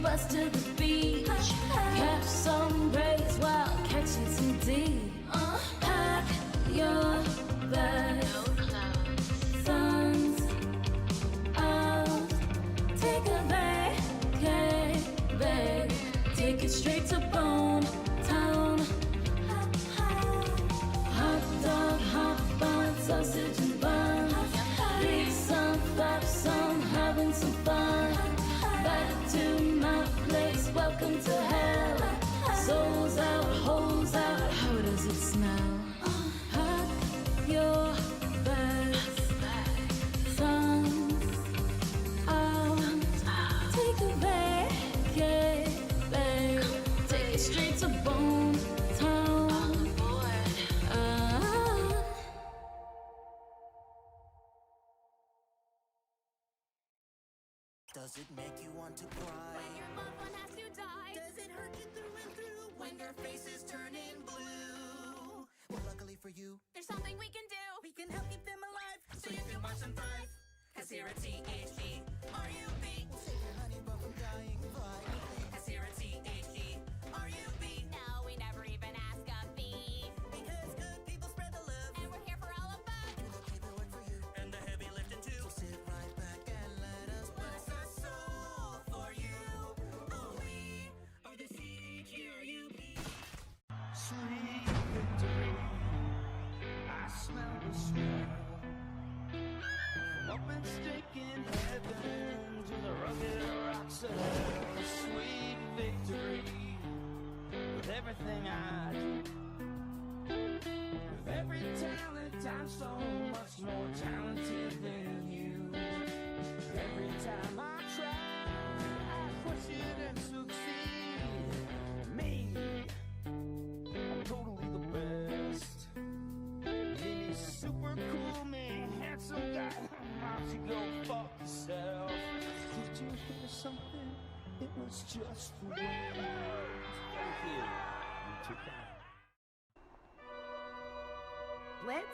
bus to the beach. Catch some breaks while catching some D. Pack your bags, thumbs out. Take a vacay, babe. Take it straight to Bone Town. Hot dog, hot bun, sausage and bun. Read some, flap some, having some fun. Back to my place, welcome to hell. Souls out, holes out, how does it smell? Pack your bags, thumbs out. Take a vacay, babe. Take it straight to Bone Town. Does it make you want to cry? When your loved one has to die. Does it hurt you through and through when your face is turning blue? Well, luckily for you, There's something we can do. we can help keep them alive so you can watch them thrive. Cause here at THG, RUB, we'll save your honey bun from dying violently. Cause here at THG, RUB, No, we never even ask a fee. because good people spread the love. And we're here for all of us. We will keep it work for you and the heavy lifting too. So sit right back and let us bless our soul for you. Oh, we are the CHGRUB. Sweet victory, I smell the smell. Up and stinking heaven to the rugged rocks of hell. Sweet victory, with everything I do. With every talent, I'm so much more talented than you. Every time I try, I push it and succeed. Me, I'm totally the best. Me, super cool, me, handsome guy. Why don't you go fuck yourself? Did you hear something? It was just the wind. Thank you. You too kind. Blitz?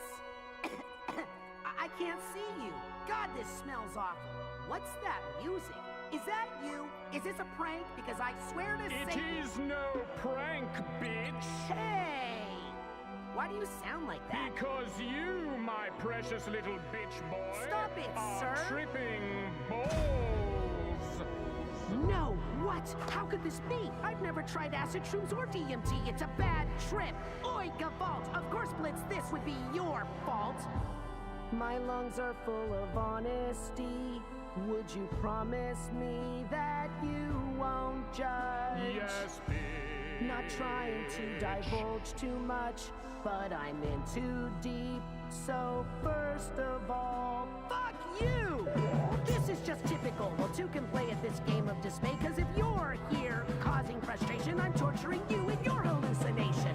I can't see you. God, this smells awful. What's that music? Is that you? Is this a prank? Because I swear to It Satan... is no prank, bitch. Hey! Why do you sound like that? Because you, my precious little bitch boy, Stop it, are sir. tripping balls. No! What? How could this be? I've never tried acid shrooms or DMT. It's a bad trip. Oi, Gavalt! Of course, Blitz, this would be your fault. My lungs are full of honesty. Would you promise me that you won't judge? Yes, bitch. Not trying to divulge too much, but I'm in too deep. So first of all, fuck you! This is just typical. Well, two can play at this game of dismay, cause if you're here causing frustration, I'm torturing you in your hallucination.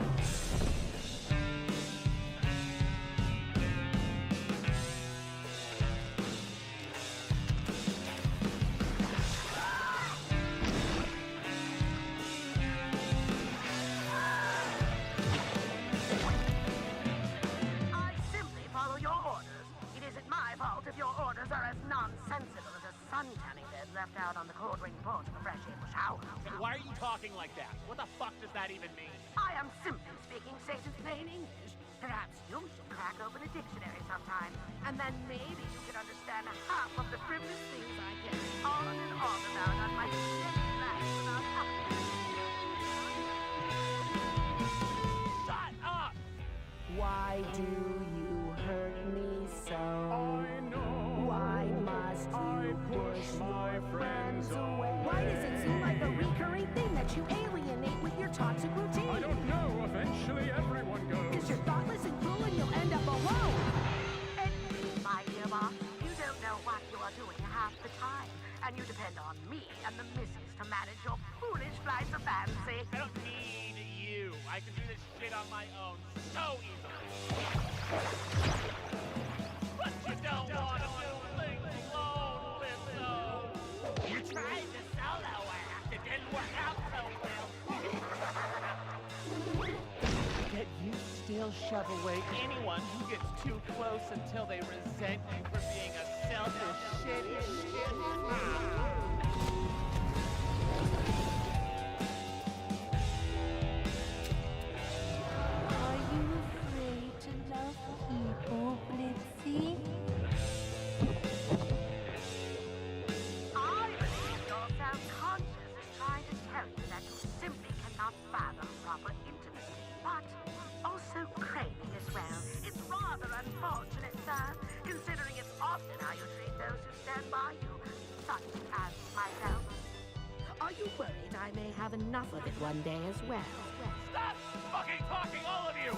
I simply follow your orders. It isn't my fault if your orders are as nonsensical as a sun tanning bed left out on the cold rainy porch of a fresh April shower. Why are you talking like that? What the fuck does that even mean? I am simply speaking Satan's plain English. Perhaps you should crack open a dictionary sometime, and then maybe you could understand half of the frivolous things I carry on and on about on my steady life without having. Shut up! Why do you hurt me so? I know. Why must I you push my friends away. Why does it seem like a recurring thing that you alienate with your toxic routine? I don't know. Eventually, everyone goes. Because you're thoughtless and cruel and you'll end up alone. Admit, my dear boss, you don't know what you are doing half the time. And you depend on me and the missus to manage your foolish flights of fancy. I don't need you. I can do this shit on my own so easily. But you don't want to do things alone, Lizzo. You tried the solo act. It didn't work out so well. Yet you still shove away anyone who gets too close until they resent you for being a selfish shit. have enough of it one day as well. Stop fucking talking, all of you!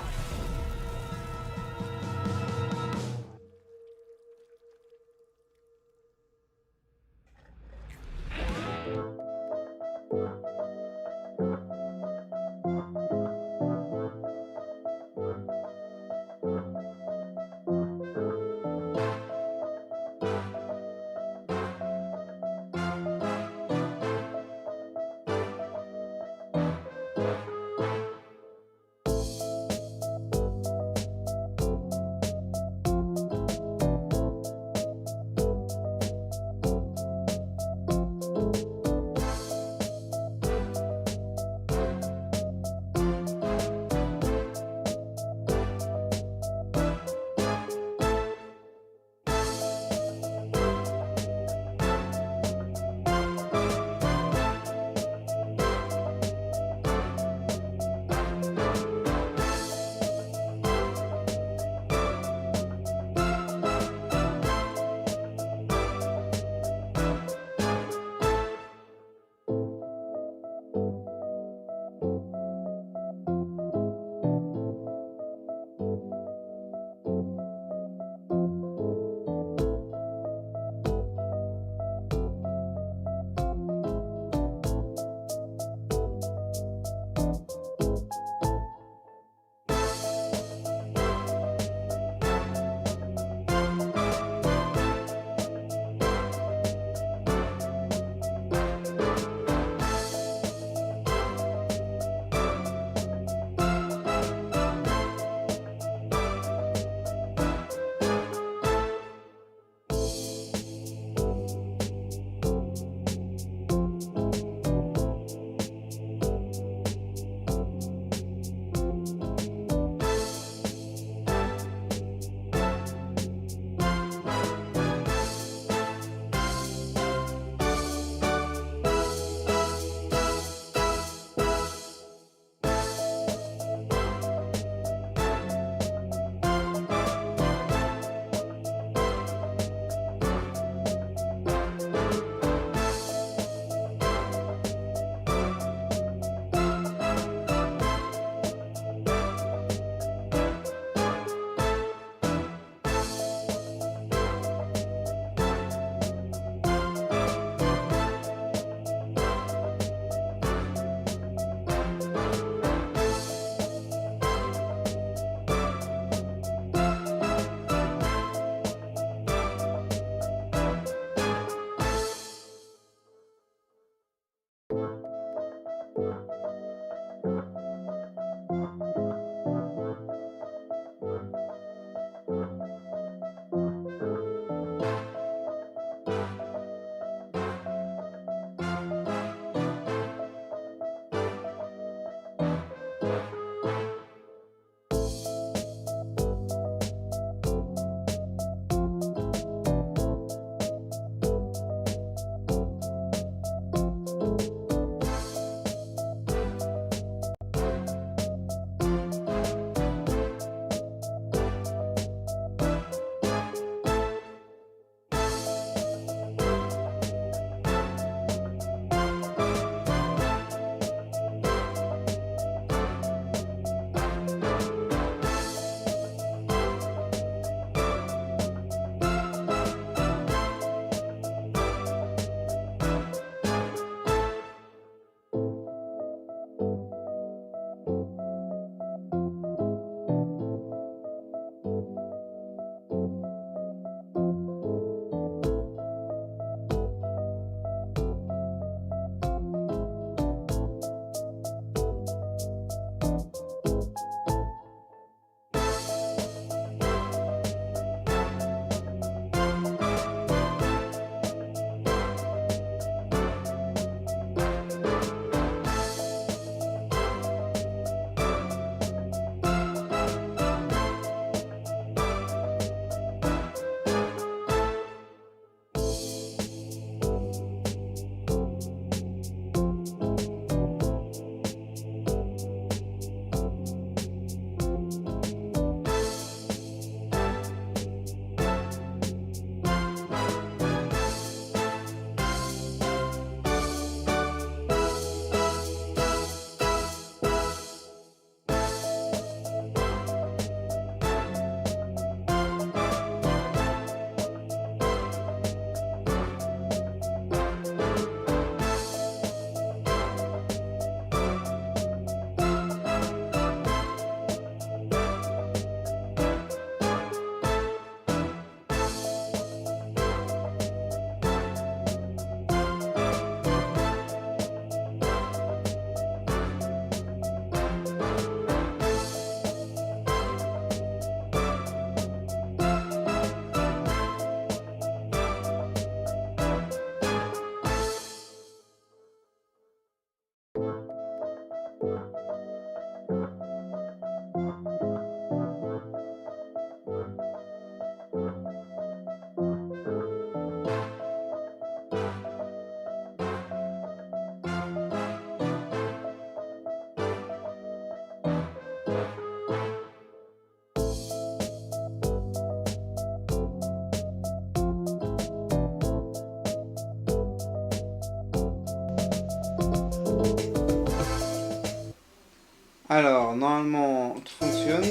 Alors, normalement, tout fonctionne.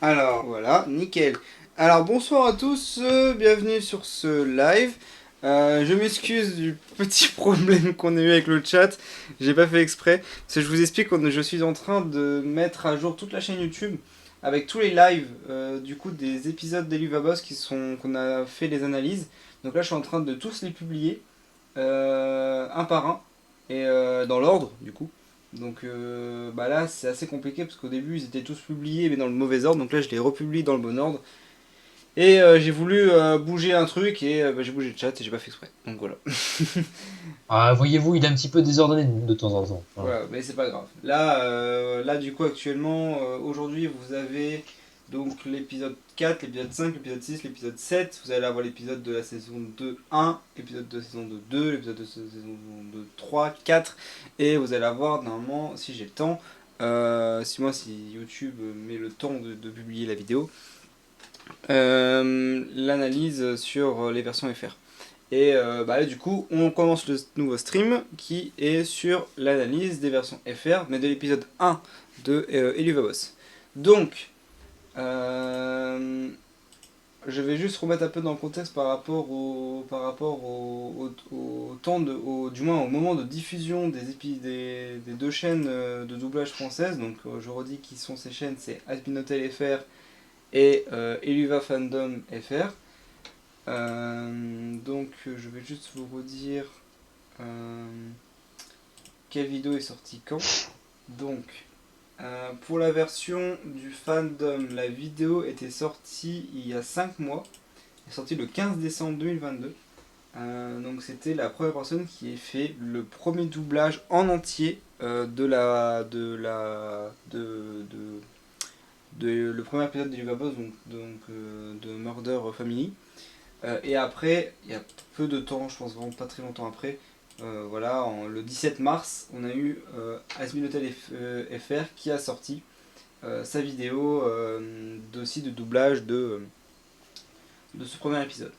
Alors, voilà, nickel. Alors, bonsoir à tous, bienvenue sur ce live. Je m'excuse du petit problème qu'on a eu avec le chat. J'ai pas fait exprès. Parce que je vous explique que je suis en train de mettre à jour toute la chaîne YouTube avec tous les lives du coup des épisodes d'Eluvabos qu'on a fait les analyses. Donc là, je suis en train de tous les publier un par un et dans l'ordre du coup. Donc bah là, c'est assez compliqué parce qu'au début, ils étaient tous publiés mais dans le mauvais ordre. Donc là, je les republie dans le bon ordre. Et j'ai voulu bouger un truc et bah, j'ai bougé le chat et j'ai pas fait exprès. Donc voilà. Ah, voyez-vous, il est un petit peu désordonné de temps en temps. Voilà. Voilà, mais c'est pas grave. Là du coup, actuellement, aujourd'hui, vous avez donc l'épisode 4, l'épisode 5, l'épisode 6, l'épisode 7. Vous allez avoir l'épisode de la saison 2 1, l'épisode de la saison 2 2, l'épisode de la saison 2 3, 4. Et vous allez avoir, normalement, si j'ai le temps, si YouTube met le temps de publier la vidéo, l'analyse sur les versions FR. Et bah là du coup on commence le nouveau stream qui est sur l'analyse des versions FR mais de l'épisode 1 de Eluvabos. Donc je vais juste remettre un peu dans le contexte par rapport au temps du moins au moment de diffusion des deux chaînes de doublage françaises. Donc je redis qui sont ces chaînes, c'est Asbinotel FR et Eluva Fandom FR. Donc je vais juste vous redire quelle vidéo est sortie quand. Donc pour la version du fandom, la vidéo était sortie il y a 5 mois. Elle est sortie le 15 décembre 2022. Donc c'était la première personne qui ait fait le premier doublage en entier le premier épisode d'Eluvabos, donc de Murder Family. Et après, il y a peu de temps, je pense vraiment pas très longtemps après, voilà, le 17 mars, on a eu Asminotel FR qui a sorti sa vidéo aussi de doublage de ce premier épisode.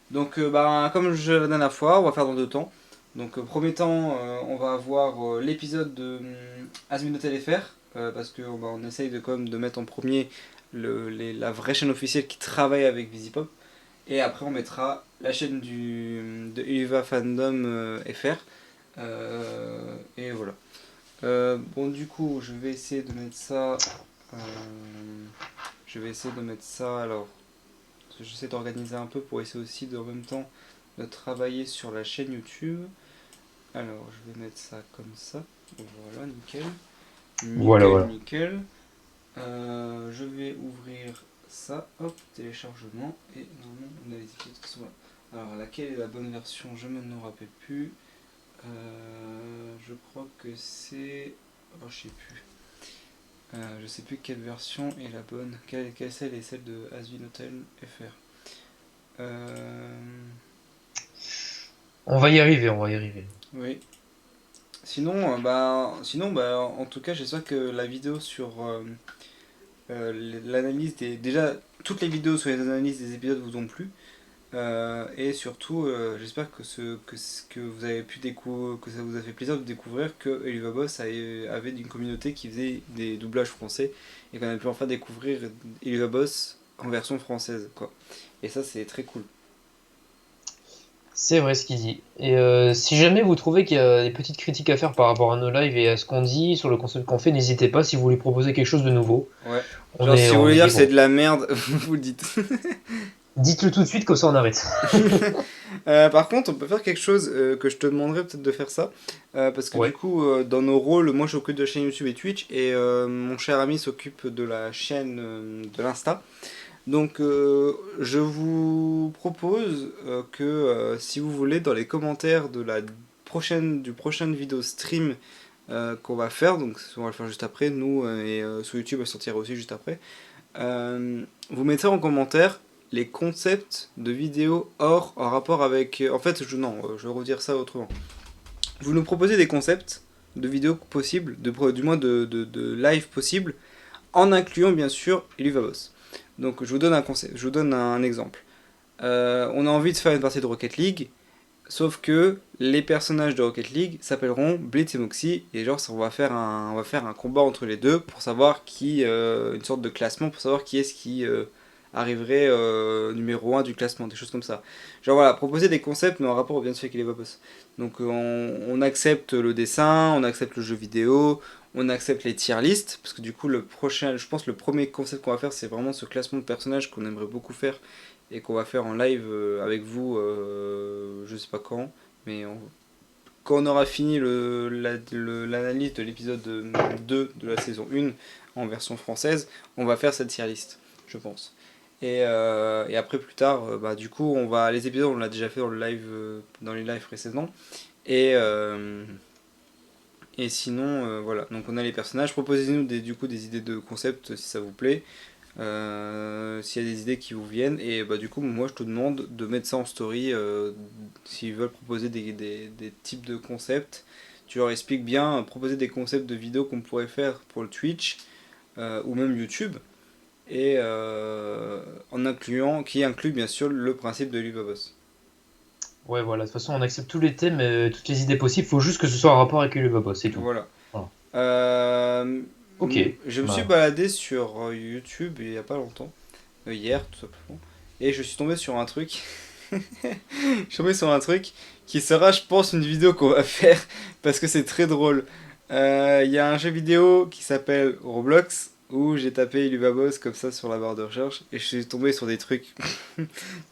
Donc bah, comme je l'ai la dernière fois, on va faire dans 2 temps. Donc premier temps, on va avoir l'épisode de Asminotel FR, parce qu'on on essaye quand même de mettre en premier la vraie chaîne officielle qui travaille avec Visipop. Et après on mettra la chaîne de Eluva Fandom FR. Et voilà. Bon du coup je vais essayer de mettre ça. Alors. J'essaie d'organiser un peu pour essayer aussi en même temps de travailler sur la chaîne YouTube. Alors je vais mettre ça comme ça. Voilà, nickel. Voilà. Nickel. Je vais ouvrir ça, hop, téléchargement, et normalement on a les épisodes qui sont là. Alors laquelle est la bonne version, je ne me rappelle plus. Je crois que c'est... Oh, je sais plus. Je sais plus quelle version est la bonne. Quelle est celle de Asbinotel FR. On va y arriver. Oui. Sinon, en tout cas, j'espère que la vidéo sur l'analyse déjà toutes les vidéos sur les analyses des épisodes vous ont plu. Et surtout, j'espère que vous avez pu découvrir, que ça vous a fait plaisir de découvrir que Eluvabos avait une communauté qui faisait des doublages français et qu'on a pu enfin découvrir Eluvabos en version française, quoi. Et ça, c'est très cool. C'est vrai ce qu'il dit. Et si jamais vous trouvez qu'il y a des petites critiques à faire par rapport à nos lives et à ce qu'on dit sur le concept qu'on fait, n'hésitez pas si vous voulez proposer quelque chose de nouveau. Ouais. Genre si vous voulez dire que c'est de la merde, vous le dites. Dites-le tout de suite, comme ça on arrête. Par contre, on peut faire quelque chose que je te demanderais peut-être de faire ça. Parce que Ouais. du coup, dans nos rôles, moi je m'occupe de la chaîne YouTube et Twitch. Et mon cher ami s'occupe de la chaîne de l'Insta. Donc je vous propose que si vous voulez, dans les commentaires de du prochaine vidéo stream qu'on va faire, donc on va le faire juste après, nous, et sur YouTube, elle sortira aussi juste après, vous mettez en commentaire les concepts de vidéos en rapport avec... En fait, je vais redire ça autrement. Vous nous proposez des concepts de vidéos possibles, du moins de live possibles, en incluant bien sûr Eluvabos. Donc je vous donne un concept, je vous donne un exemple. On a envie de faire une partie de Rocket League, Sauf que les personnages de Rocket League s'appelleront Blitz et Moxie, et genre on va faire un combat entre les deux pour savoir qui, une sorte de classement, pour savoir qui est-ce qui arriverait numéro 1 du classement, des choses comme ça. Genre voilà, proposer des concepts mais en rapport au bien de fait qu'il est pas boss. Donc on accepte le dessin, on accepte le jeu vidéo, on accepte les tier lists, parce que du coup je pense le premier concept qu'on va faire c'est vraiment ce classement de personnages qu'on aimerait beaucoup faire et qu'on va faire en live avec vous, je sais pas quand, mais quand on aura fini l'analyse de l'épisode 2 de la saison 1 en version française, on va faire cette tier list, je pense. Et après plus tard, du coup, les épisodes on l'a déjà fait dans le live, dans les lives précédents. Et sinon, voilà. Donc on a les personnages. Proposez-nous du coup des idées de concept si ça vous plaît. S'il y a des idées qui vous viennent. Et du coup, moi je te demande de mettre ça en story s'ils veulent proposer des types de concepts. Tu leur expliques bien, proposer des concepts de vidéos qu'on pourrait faire pour le Twitch ou même YouTube. Et qui inclut bien sûr le principe de l'Uvaboss. Ouais, voilà, de toute façon, on accepte tous les thèmes, toutes les idées possibles, faut juste que ce soit en rapport avec Ulubaba, c'est tout. Voilà. Voilà. Ok. Je me suis Bah. baladé sur YouTube il y a pas longtemps, hier tout simplement, et je suis tombé sur un truc. Je suis tombé sur un truc qui sera, je pense, une vidéo qu'on va faire parce que c'est très drôle. Il y a un jeu vidéo qui s'appelle Roblox où j'ai tapé Illuvaboss comme ça sur la barre de recherche et je suis tombé sur des trucs.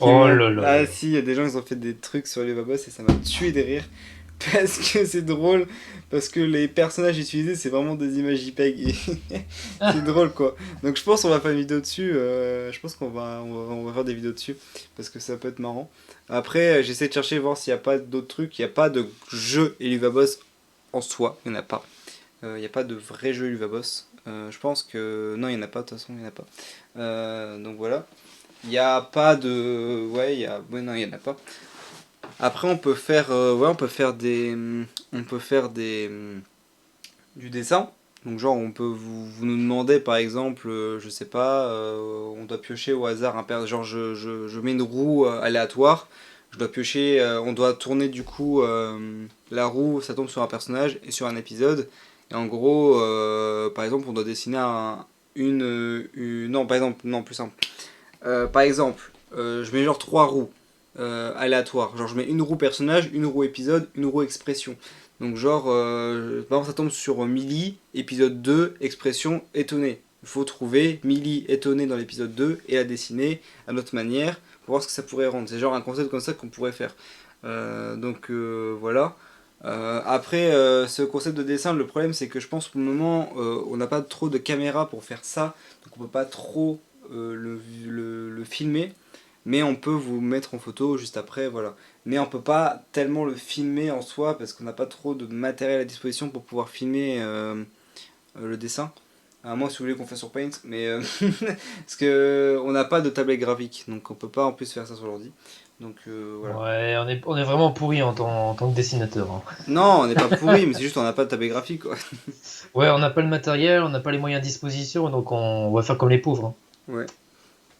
Oh là là. Ah si, il y a des gens qui ont fait des trucs sur Illuvaboss et ça m'a tué des rires parce que c'est drôle, parce que les personnages utilisés c'est vraiment des images JPEG et c'est drôle quoi. Donc je pense qu'on va faire une vidéo dessus, je pense on va faire des vidéos dessus parce que ça peut être marrant. Après j'essaie de chercher voir s'il n'y a pas d'autres trucs, il n'y a pas de jeu Illuvaboss en soi, il n'y en a pas. Il n'y a pas de vrai jeu Illuvaboss. Je pense que... Non, il n'y en a pas, de toute façon, il n'y en a pas. Donc voilà. Il n'y a pas de... Ouais, non, il n'y en a pas. Après, on peut faire... on peut faire des... Du dessin. Donc genre, vous nous demandez, par exemple, je sais pas, on doit piocher au hasard genre je mets une roue aléatoire. Je dois piocher, on doit tourner du coup la roue, ça tombe sur un personnage et sur un épisode. Et en gros, par exemple, on doit dessiner non, par exemple, non, plus simple. Par exemple, je mets genre 3 roues aléatoires. Genre, je mets une roue personnage, une roue épisode, une roue expression. Donc, genre, par exemple, ça tombe sur Millie, épisode 2, expression étonnée. Il faut trouver Millie étonnée dans l'épisode 2 et la dessiner à notre manière pour voir ce que ça pourrait rendre. C'est genre un concept comme ça qu'on pourrait faire. Donc, voilà. Après, ce concept de dessin, le problème c'est que je pense pour le moment on n'a pas trop de caméras pour faire ça, donc on peut pas trop le filmer, mais on peut vous mettre en photo juste après, voilà. Mais on peut pas tellement le filmer en soi parce qu'on n'a pas trop de matériel à disposition pour pouvoir filmer le dessin. À moins si vous voulez qu'on fasse sur Paint, mais parce que on n'a pas de tablette graphique, donc on peut pas en plus faire ça sur l'ordi. Donc voilà. Ouais, on est vraiment pourri en tant que dessinateur, hein. Non, on n'est pas pourri, mais c'est juste on n'a pas de tablette graphique quoi. Ouais, on n'a pas le matériel, on n'a pas les moyens à disposition, donc on va faire comme les pauvres, hein. Ouais.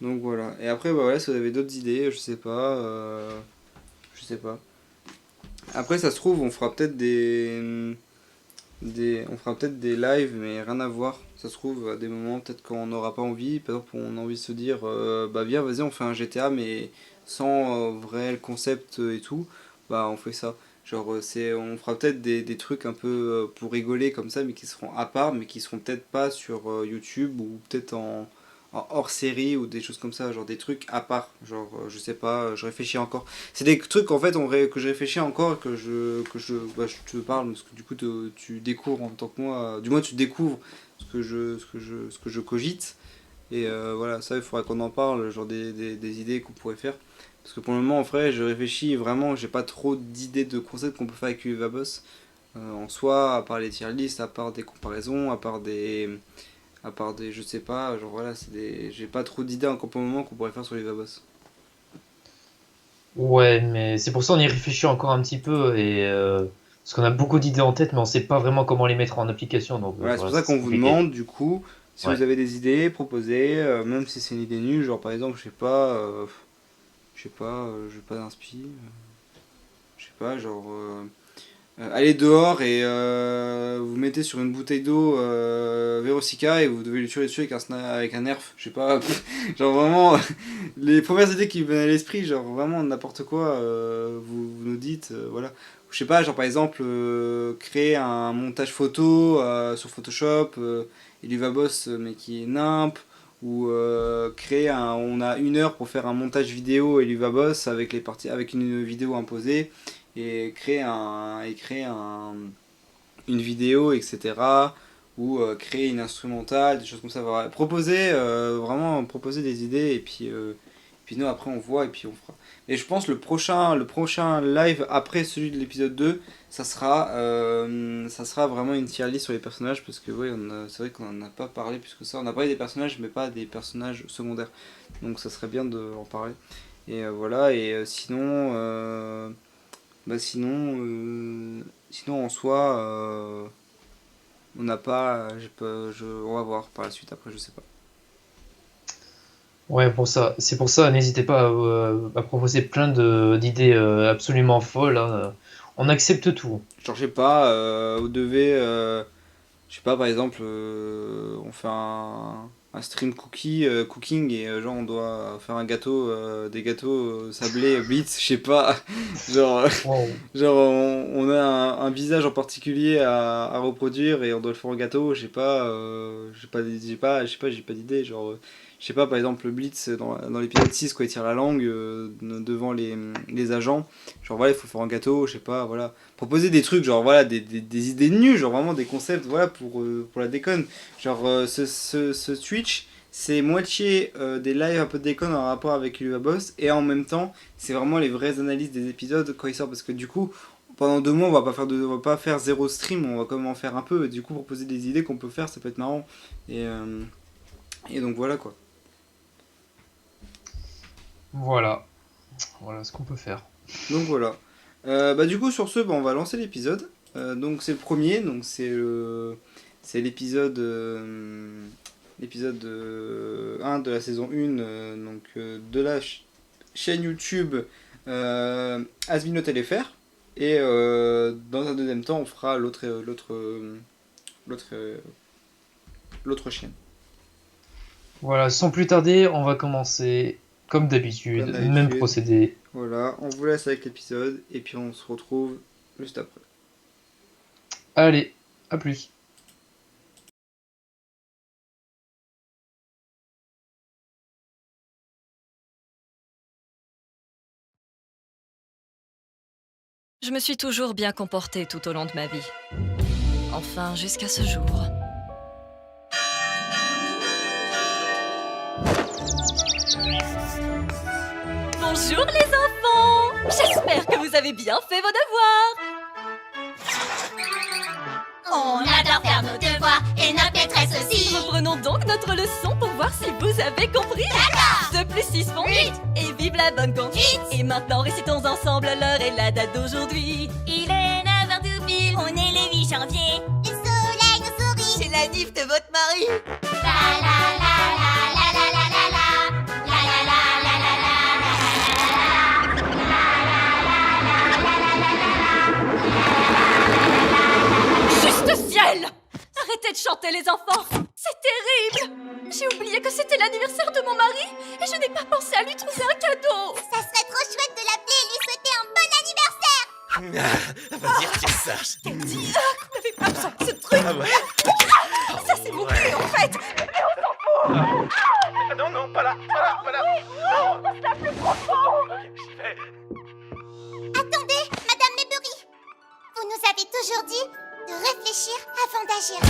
Donc voilà. Et après, voilà, si vous avez d'autres idées, je sais pas. Je sais pas. Après, ça se trouve, on fera peut-être on fera peut-être des lives, mais rien à voir. Ça se trouve, à des moments, peut-être qu'on n'aura pas envie. Par exemple, on a envie de se dire, bah viens, vas-y, on fait un GTA, mais sans vrai concept et tout. Bah, on fait ça. Genre, on fera peut-être des trucs un peu pour rigoler comme ça, mais qui seront à part, mais qui seront peut-être pas sur YouTube ou peut-être en hors série ou des choses comme ça, genre des trucs à part, genre je sais pas, je réfléchis encore. C'est des trucs en fait que je réfléchis encore et je te parle parce que du coup tu découvres en tant que moi, du moins tu découvres ce que je cogite et voilà, ça il faudra qu'on en parle, genre des idées qu'on pourrait faire. Parce que pour le moment en vrai je réfléchis vraiment, j'ai pas trop d'idées de concepts qu'on peut faire avec Uvaboss en soi, à part les tier lists, à part des comparaisons, à part des je sais pas, genre voilà, j'ai pas trop d'idées encore pour le moment qu'on pourrait faire sur les Vaboss. Ouais, mais c'est pour ça on y réfléchit encore un petit peu, parce qu'on a beaucoup d'idées en tête, mais on sait pas vraiment comment les mettre en application, donc Voilà, c'est pour voilà, ça qu'on vous compliqué. demande du coup, si Ouais. vous avez des idées, proposez, même si c'est une idée nulle, genre par exemple, je sais pas, j'ai pas d'inspi, je sais pas, genre allez dehors et vous mettez sur une bouteille d'eau Vérosica et vous devez le tuer dessus avec un nerf, je sais pas, genre vraiment les premières idées qui me venaient à l'esprit, genre vraiment n'importe quoi, vous nous dites, voilà. Je sais pas, genre par exemple créer un montage photo sur Photoshop, Eluvaboss mais qui est nimp, ou on a 1 heure pour faire un montage vidéo Eluvaboss avec les parties, avec une vidéo imposée, et créer une vidéo, etc. Ou créer une instrumentale, des choses comme ça. Voilà. Vraiment proposer des idées, et puis nous après on voit et puis on fera. Et je pense le prochain live après celui de l'épisode 2, ça sera vraiment une tier list sur les personnages, parce que ouais, c'est vrai qu'on n'en a pas parlé plus que ça. On a parlé des personnages mais pas des personnages secondaires. Donc ça serait bien d'en parler. Et voilà, et sinon en soi on n'a pas, on va voir par la suite après, je sais pas. Ouais, c'est pour ça, n'hésitez pas à proposer plein d'idées absolument folles, hein. On accepte tout. Genre je sais pas, vous devez, je sais pas, par exemple on fait un stream cooking et genre on doit faire un gâteau, des gâteaux sablés Blitz, je sais pas, genre Wow. genre on a un visage en particulier à reproduire et on doit le faire en gâteau, je sais pas, j'ai pas d'idée, genre je sais pas, par exemple le Blitz dans l'épisode 6 quand il tire la langue devant les agents, genre voilà, il faut faire un gâteau, je sais pas, voilà, proposer des trucs, genre voilà, des idées nues, genre vraiment des concepts, voilà, pour la déconne, genre ce Twitch c'est moitié des lives un peu de déconne en rapport avec Eluvaboss, et en même temps c'est vraiment les vraies analyses des épisodes quand ils sortent, parce que du coup pendant 2 mois on va pas faire 0 stream, on va quand même en faire un peu, et du coup proposer des idées qu'on peut faire, ça peut être marrant, et donc voilà quoi. Voilà ce qu'on peut faire. Donc voilà. Du coup sur ce, on va lancer l'épisode. Donc c'est le premier, donc c'est l'épisode 1 de la saison 1 de la chaîne YouTube AsminoTLFR. Et dans un deuxième temps on fera l'autre chaîne. Voilà, sans plus tarder, on va commencer comme d'habitude, même procédé. Voilà, on vous laisse avec l'épisode et puis on se retrouve juste après. Allez, à plus. Je me suis toujours bien comportée tout au long de ma vie. Enfin, jusqu'à ce jour. Bonjour les enfants! J'espère que vous avez bien fait vos devoirs! On adore faire nos devoirs et notre maîtresse aussi. Reprenons donc notre leçon pour voir si vous avez compris. D'accord! 2 plus 6 font 8 et vive la bonne conduite. Et maintenant récitons ensemble l'heure et la date d'aujourd'hui. Il est 9h tout pile. On est le 8 janvier. Le soleil nous sourit. C'est la diff de votre mari. La la la la la la la la la. La la la la la la la la la. Juste ciel! Arrêtez de chanter les enfants! C'est terrible! J'ai oublié que c'était l'anniversaire de mon mari et je n'ai pas pensé à lui trouver un cadeau! Ça serait trop chouette de l'appeler et lui souhaiter un bon anniversaire. Va dire qu'il sache. Dis, vous n'avez pas besoin de ce truc! Ah ouais. Ça c'est mon cul en fait! Non, pas là. Non, On se l'a plus profond! ok, j'y vais. Attendez, Madame Maybury. Vous nous avez toujours dit de réfléchir avant d'agir.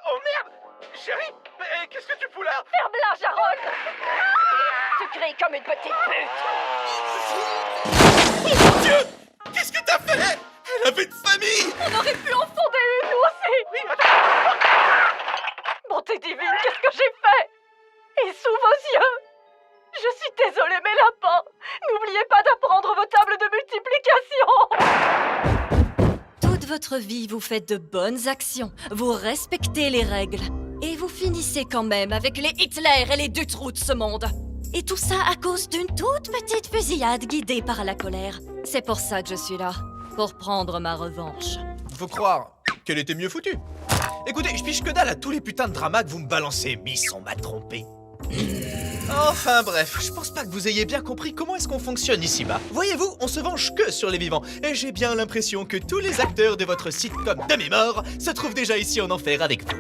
Oh merde! Chérie, mais qu'est-ce que tu fous là? Ferme-la, Jarol! Tu cries comme une petite pute! Oh mon Dieu! Qu'est-ce que t'as fait? Elle avait une famille! On aurait pu en fonder une, nous aussi! Oui, attends! Bonté divine, qu'est-ce que j'ai fait? Et sous vos yeux! Je suis désolée, mes lapins! N'oubliez pas d'apprendre vos tables de multiplication! Toutes vos votre vie, vous faites de bonnes actions, vous respectez les règles, et vous finissez quand même avec les Hitler et les Dutroux de ce monde. Et tout ça à cause d'une toute petite fusillade guidée par la colère. C'est pour ça que je suis là, pour prendre ma revanche. Faut croire qu'elle était mieux foutue. Écoutez, je piche que dalle à tous les putains de dramas que vous me balancez, Miss, on m'a trompé. Enfin bref, je pense pas que vous ayez bien compris comment est-ce qu'on fonctionne ici-bas. Voyez-vous, on se venge que sur les vivants, et j'ai bien l'impression que tous les acteurs de votre sitcom de mes morts se trouvent déjà ici en enfer avec vous.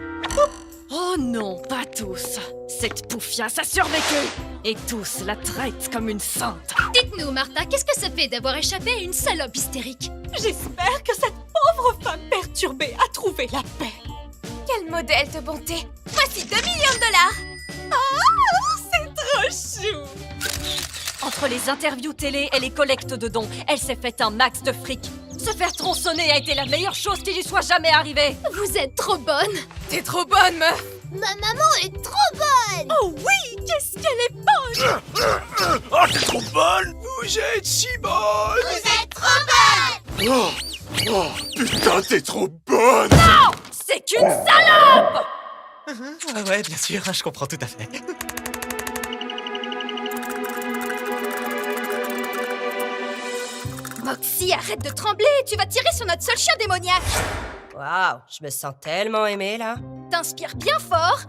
Oh non, pas tous. Cette poufiasse a survécu, et tous la traitent comme une sainte. Dites-nous, Martha, qu'est-ce que ça fait d'avoir échappé à une salope hystérique? J'espère que cette pauvre femme perturbée a trouvé la paix. Quel modèle de bonté! Voici 2 millions de dollars! Oh, c'est trop chou! Entre les interviews télé et les collectes de dons, elle s'est fait un max de fric. Se faire tronçonner a été la meilleure chose qui lui soit jamais arrivée. Vous êtes trop bonne! T'es trop bonne, meuf! Ma maman est trop bonne! Oh oui, qu'est-ce qu'elle est bonne! Oh, t'es trop bonne! Vous êtes si bonne! Vous êtes trop bonne! Oh, putain, t'es trop bonne! Non! C'est qu'une salope! Ouais, bien sûr, je comprends tout à fait. Moxie, arrête de trembler! Tu vas tirer sur notre seul chien démoniaque! Waouh, je me sens tellement aimée, là. T'inspires bien fort!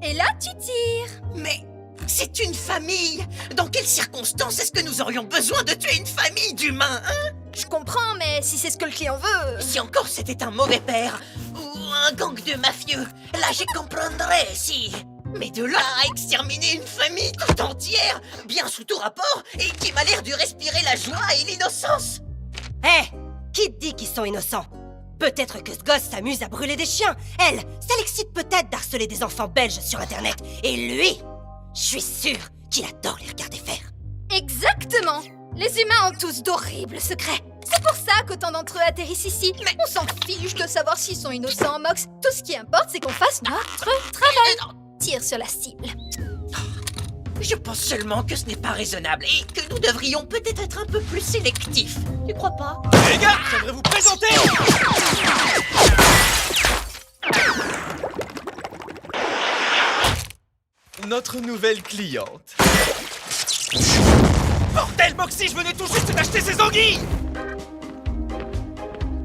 Et là, tu tires! Mais c'est une famille! Dans quelles circonstances est-ce que nous aurions besoin de tuer une famille d'humains, hein? Je comprends, mais si c'est ce que le client veut... Si encore c'était un mauvais père, ou un gang de mafieux, là j'y comprendrais, si... Mais de là à exterminer une famille tout entière, bien sous tout rapport, et qui m'a l'air de respirer la joie et l'innocence! Hé! Qui te dit qu'ils sont innocents? Peut-être que ce gosse s'amuse à brûler des chiens. Elle, ça l'excite peut-être d'harceler des enfants belges sur Internet. Et lui, je suis sûre qu'il adore les regarder faire. Exactement! Les humains ont tous d'horribles secrets. C'est pour ça qu'autant d'entre eux atterrissent ici. Mais on s'en fiche de savoir s'ils sont innocents, Mox. Tout ce qui importe, c'est qu'on fasse notre travail. Tire sur la cible. Je pense seulement que ce n'est pas raisonnable et que nous devrions peut-être être un peu plus sélectifs. Tu crois pas? Les gars, j'aimerais vous présenter... notre nouvelle cliente. Bordel, Moxie, je venais tout juste d'acheter ces anguilles!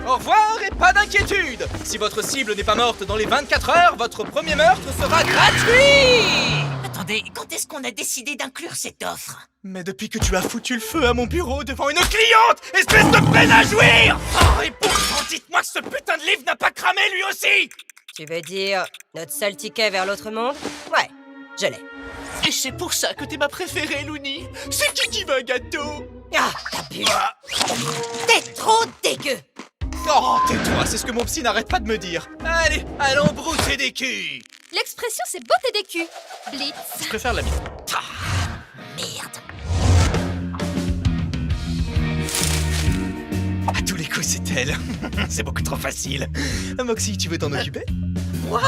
Au revoir et pas d'inquiétude! Si votre cible n'est pas morte dans les 24 heures, votre premier meurtre sera gratuit! Attendez, quand est-ce qu'on a décidé d'inclure cette offre? Mais depuis que tu as foutu le feu à mon bureau devant une cliente, espèce de peine à jouir! Oh, et pourtant, dites-moi que ce putain de livre n'a pas cramé lui aussi! Tu veux dire notre seul ticket vers l'autre monde? Ouais, je l'ai. Et c'est pour ça que t'es ma préférée, Loony. C'est qui veut un gâteau? Ah, t'abuses. T'es trop dégueu. Oh, tais-toi, c'est ce que mon psy n'arrête pas de me dire. Allez, allons brouter des culs. L'expression, c'est botter des culs. Blitz. Je préfère la mienne. Merde. À tous les coups, c'est elle. C'est beaucoup trop facile. Moxie, tu veux t'en occuper? Moi?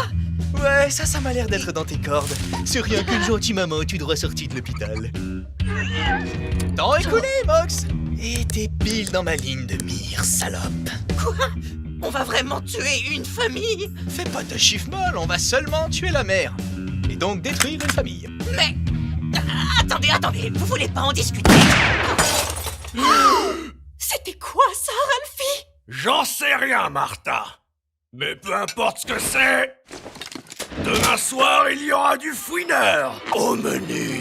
Ouais, ça m'a l'air d'être dans tes cordes. C'est rien qu'une gentille maman tout droit sortie de l'hôpital. Temps écoulé, Mox. Et t'es pile dans ma ligne de mire, salope. Quoi? On va vraiment tuer une famille? Fais pas de chiffre molle, on va seulement tuer la mère. Et donc détruire une famille. Mais... Attendez, vous voulez pas en discuter? C'était quoi ça, Ralphie? J'en sais rien, Martha. Mais peu importe ce que c'est, demain soir, il y aura du fouineur au menu.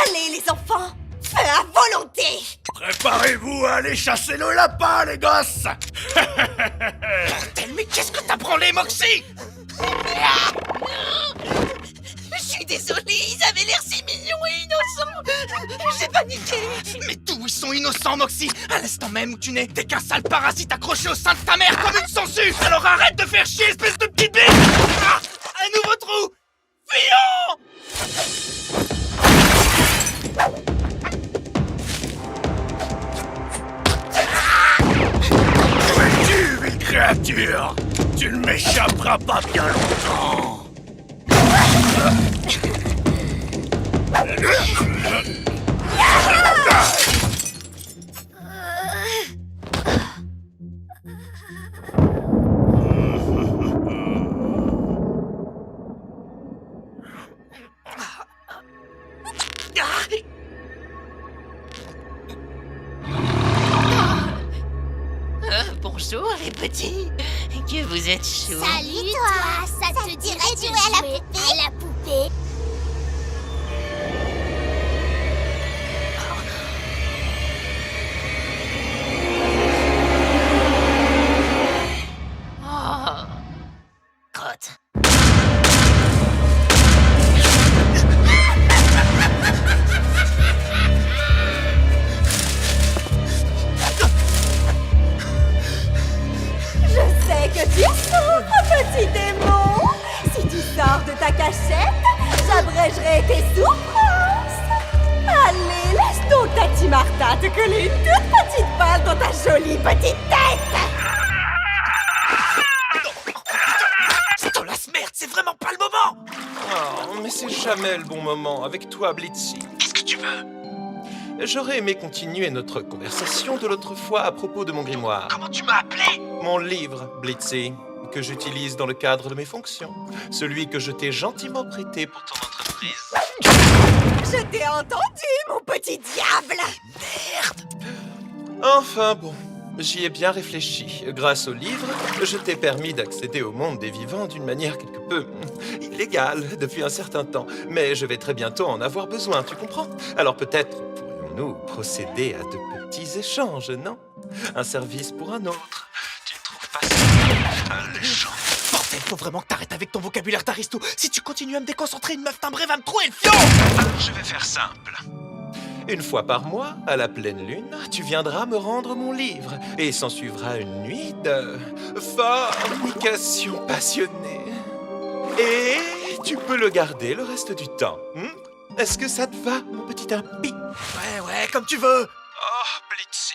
Allez, les enfants, feu à volonté! Préparez-vous à aller chasser le lapin, les gosses. Bordel, mais qu'est-ce que t'as branlé, Moxie? Je suis désolée, ils avaient l'air si mignons et innocents. J'ai paniqué. Mais d'où ils sont innocents, Moxie? À l'instant même où tu n'es, t'es qu'un sale parasite accroché au sein de ta mère comme une sangsue. Alors arrête de faire chier, espèce de petite bite. Ah, un nouveau trou. Fuyons! Où es-tu, ville créature? Tu ne m'échapperas pas bien longtemps. petit, que vous êtes chou. Salut toi, ça te dirait de jouer à la poupée? Oh, crotte. Je sais que tu souffres, petit démon. Si tu sors de ta cachette, j'abrégerai tes souffrances. Allez, laisse donc Tati Martha te coller une toute petite balle dans ta jolie petite tête. Stolas, merde, c'est vraiment pas le moment. Oh, mais c'est jamais le bon moment avec toi, Blitzy. Qu'est-ce que tu veux? J'aurais aimé continuer notre conversation de l'autre fois à propos de mon grimoire. Comment tu m'as appelé? Mon livre, Blitzy, que j'utilise dans le cadre de mes fonctions. Celui que je t'ai gentiment prêté pour ton entreprise. Je t'ai entendu, mon petit diable. Enfin bon, j'y ai bien réfléchi. Grâce au livre, je t'ai permis d'accéder au monde des vivants d'une manière quelque peu illégale depuis un certain temps. Mais je vais très bientôt en avoir besoin, tu comprends? Alors peut-être pourrions-nous procéder à de petits échanges, non? Un service pour un autre. Tu ne trouves pas ça alléchant? Bordel, faut vraiment que t'arrêtes avec ton vocabulaire d'aristo. Si tu continues à me déconcentrer, une meuf timbrée va me trouver le fion. Alors je vais faire simple. Une fois par mois, à la pleine lune, tu viendras me rendre mon livre et s'en suivra une nuit de fornication passionnée. Et tu peux le garder le reste du temps. Est-ce que ça te va, mon petit impie? Ouais, comme tu veux. Oh, Blitzy,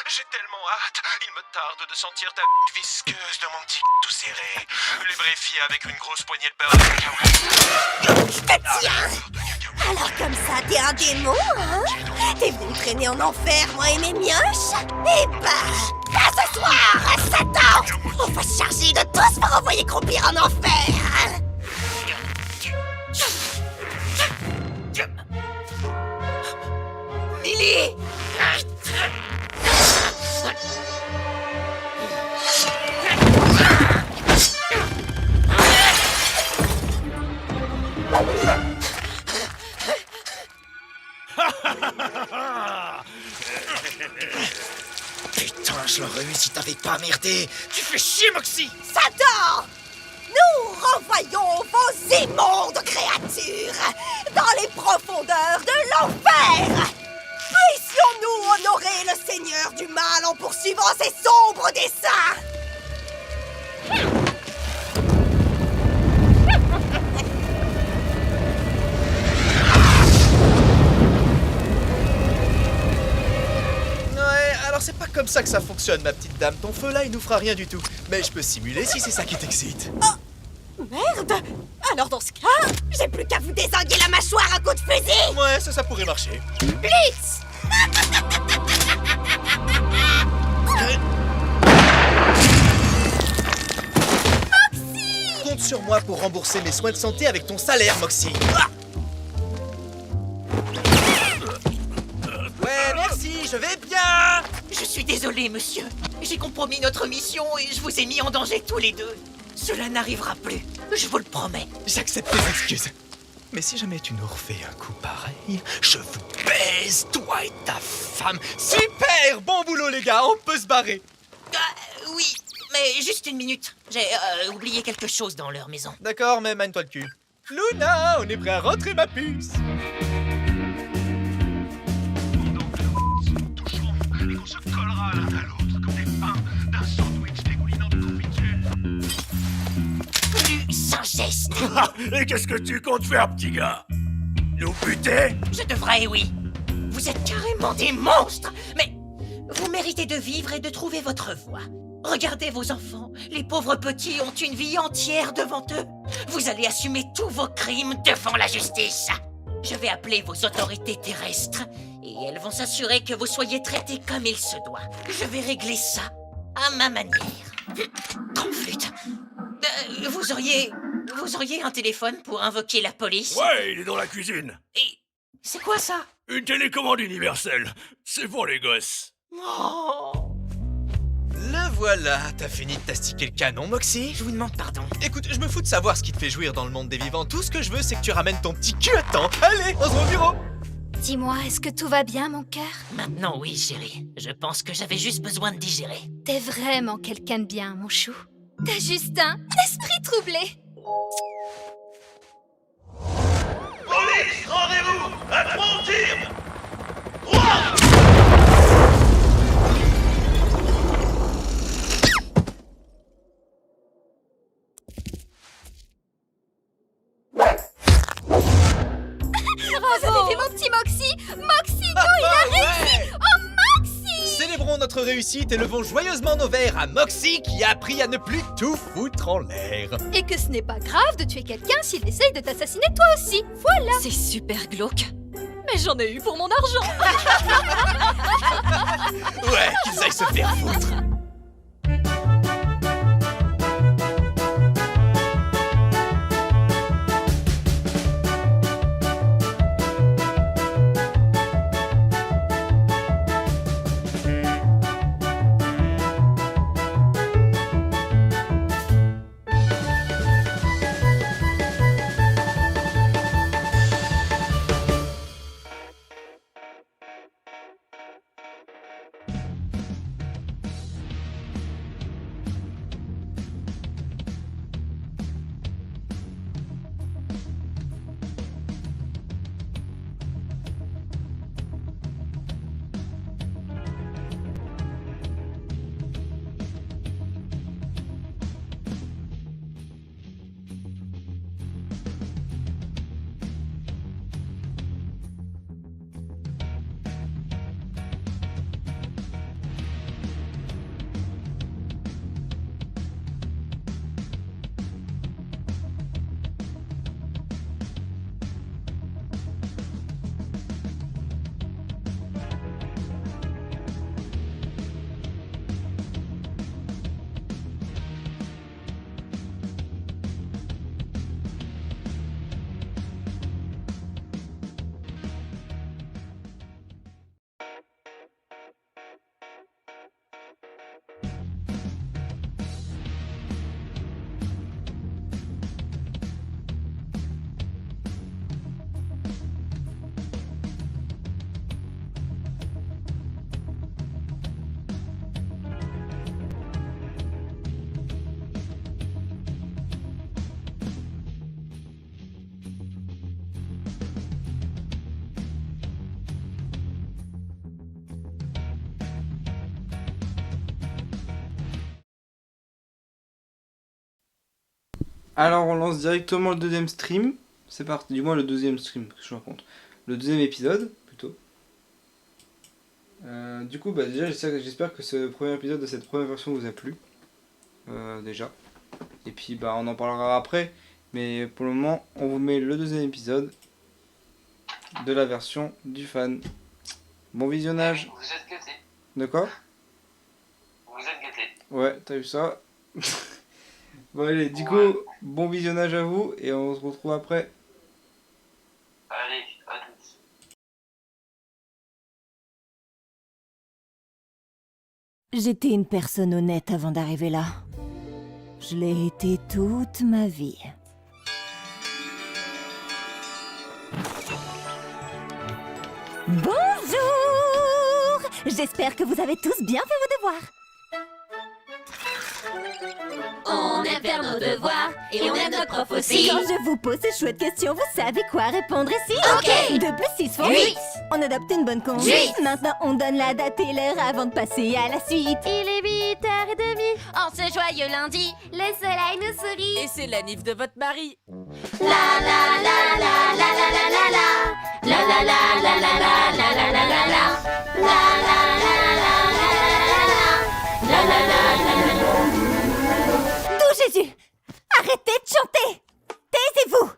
j'ai tellement hâte. Il me tarde de sentir ta visqueuse de mon petit tout serré, lubrifié avec une grosse poignée de beurre de cacahuètes. Tiens. Alors comme ça, t'es un démon, hein? T'es venu me traîner en enfer, moi et mes mioches? Eh ben, à ce soir, Satan! On va se charger de tous pour envoyer croupir en enfer! Lily! Putain, je l'aurais eu si t'avais pas merdé. Tu fais chier, Moxie. Satan! Nous renvoyons vos immondes créatures dans les profondeurs de l'enfer! Puissions-nous honorer le Seigneur du Mal en poursuivant ses sombres desseins! Ouais, alors c'est pas comme ça que ça fonctionne, ma petite dame. Ton feu là, il nous fera rien du tout. Mais je peux simuler si c'est ça qui t'excite. Merde! Alors dans ce cas, j'ai plus qu'à vous désinguer la mâchoire à coups de fusil! Ouais, ça pourrait marcher. Blitz! Compte sur moi pour rembourser mes soins de santé avec ton salaire, Moxie. Ouais, merci, je vais bien. Je suis désolé, monsieur. J'ai compromis notre mission et je vous ai mis en danger tous les deux. Cela n'arrivera plus, je vous le promets. J'accepte tes excuses. Mais si jamais tu nous refais un coup pareil, je vous baise, toi et ta femme. Super! Bon boulot, les gars, on peut se barrer. Oui, mais juste une minute. J'ai oublié quelque chose dans leur maison. D'accord, mais mène-toi le cul. Luna, on est prêt à rentrer, ma puce. On se collera l'un à l'autre comme des pains d'un sandwich dégoulinant de confiture. Plus sans geste. Et qu'est-ce que tu comptes faire, petit gars? Nous buter? Je devrais, oui. Vous êtes carrément des monstres. Mais vous méritez de vivre et de trouver votre voie. Regardez vos enfants. Les pauvres petits ont une vie entière devant eux. Vous allez assumer tous vos crimes devant la justice. Je vais appeler vos autorités terrestres et elles vont s'assurer que vous soyez traités comme il se doit. Je vais régler ça à ma manière. Conflute. Vous auriez un téléphone pour invoquer la police? Ouais, il est dans la cuisine. Et c'est quoi ça? Une télécommande universelle. C'est pour les gosses. Oh. Le voilà, t'as fini de t'astiquer le canon, Moxie? Je vous demande pardon. Écoute, je me fous de savoir ce qui te fait jouir dans le monde des vivants. Tout ce que je veux, c'est que tu ramènes ton petit cul à temps. Allez, on se voit au bureau. Dis-moi, est-ce que tout va bien, mon cœur? Maintenant, oui, chérie. Je pense que j'avais juste besoin de digérer. T'es vraiment quelqu'un de bien, mon chou. T'as juste un esprit troublé. Police, rendez-vous à 3 tirs. Vous avez fait mon petit Moxie. Moxie, go, il a réussi. Oh, Moxie! Célébrons notre réussite et levons joyeusement nos verres à Moxie qui a appris à ne plus tout foutre en l'air. Et que ce n'est pas grave de tuer quelqu'un s'il essaye de t'assassiner toi aussi. Voilà. C'est super glauque. Mais j'en ai eu pour mon argent. Ouais, qu'ils aillent se faire foutre. Alors on lance directement le deuxième stream. C'est parti, du moins le deuxième stream, que je raconte. Le deuxième épisode, plutôt. Du coup, bah déjà j'espère que ce premier épisode de cette première version vous a plu. Déjà. Et puis bah on en parlera après. Mais pour le moment, on vous met le deuxième épisode de la version du fan. Bon visionnage. Vous êtes gâtés. De quoi? Vous êtes gâtés. Ouais, t'as vu ça? Bon allez, du coup, bon visionnage à vous et on se retrouve après. Allez, à toutes. J'étais une personne honnête avant d'arriver là. Je l'ai été toute ma vie. Bonjour! J'espère que vous avez tous bien fait vos devoirs. On aime faire nos devoirs et on aime notre prof aussi. Quand je vous pose ces chouettes questions, vous savez quoi répondre ici? Ok. 2 plus 6 font 8. On adopte une bonne conduite. 8. Maintenant, on donne la date et l'heure avant de passer à la suite. Il est 8h30. En ce joyeux lundi, le soleil nous sourit. Et c'est la nif de votre mari. La la la la la la la la la. La la la la la la la la la la la. La la la la la la la la la la la. D'où Jésus? Arrêtez de chanter! Taisez-vous!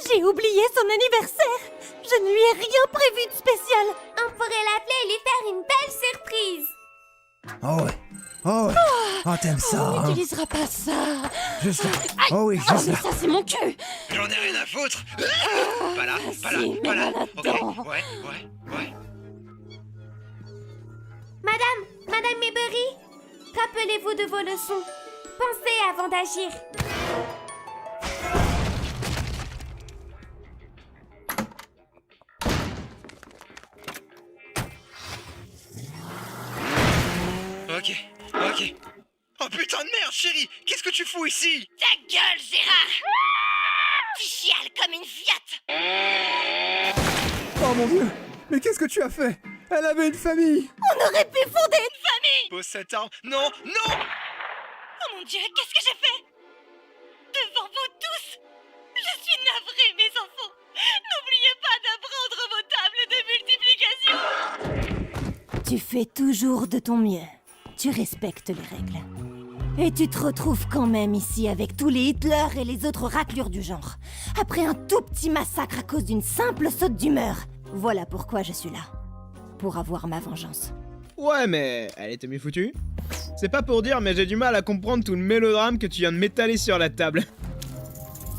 J'ai oublié son anniversaire! Je ne lui ai rien prévu de spécial! On pourrait l'appeler et lui faire une belle surprise. Oh ouais. Oh ouais. Oh, t'aimes ça, On hein? n'utilisera pas ça. Juste là. Aïe. Oh oui, Oh, juste mais là. ça, c'est mon cul. J'en ai rien à foutre. Pas là, pas là, si, pas là. mais Ok, là-dedans. ouais. Madame Maybury, Rappelez-vous de vos leçons. Pensez avant d'agir. Ok. Oh putain de merde, chérie, qu'est-ce que tu fous ici? Ta gueule, Gérard! Tu chiales comme une fiotte! Oh mon Dieu! Mais qu'est-ce que tu as fait? Elle avait une famille! On aurait pu fonder une famille! Pose cette arme. Non! Oh mon Dieu, qu'est-ce que j'ai fait? Devant vous tous! Je suis navrée, mes enfants! N'oubliez pas d'apprendre vos tables de multiplication! Tu fais toujours de ton mieux. Tu respectes les règles. Et tu te retrouves quand même ici avec tous les Hitler et les autres raclures du genre. Après un tout petit massacre à cause d'une simple saute d'humeur. Voilà pourquoi je suis là. Pour avoir ma vengeance. Ouais, mais elle était mieux foutue. C'est pas pour dire, mais j'ai du mal à comprendre tout le mélodrame que tu viens de m'étaler sur la table.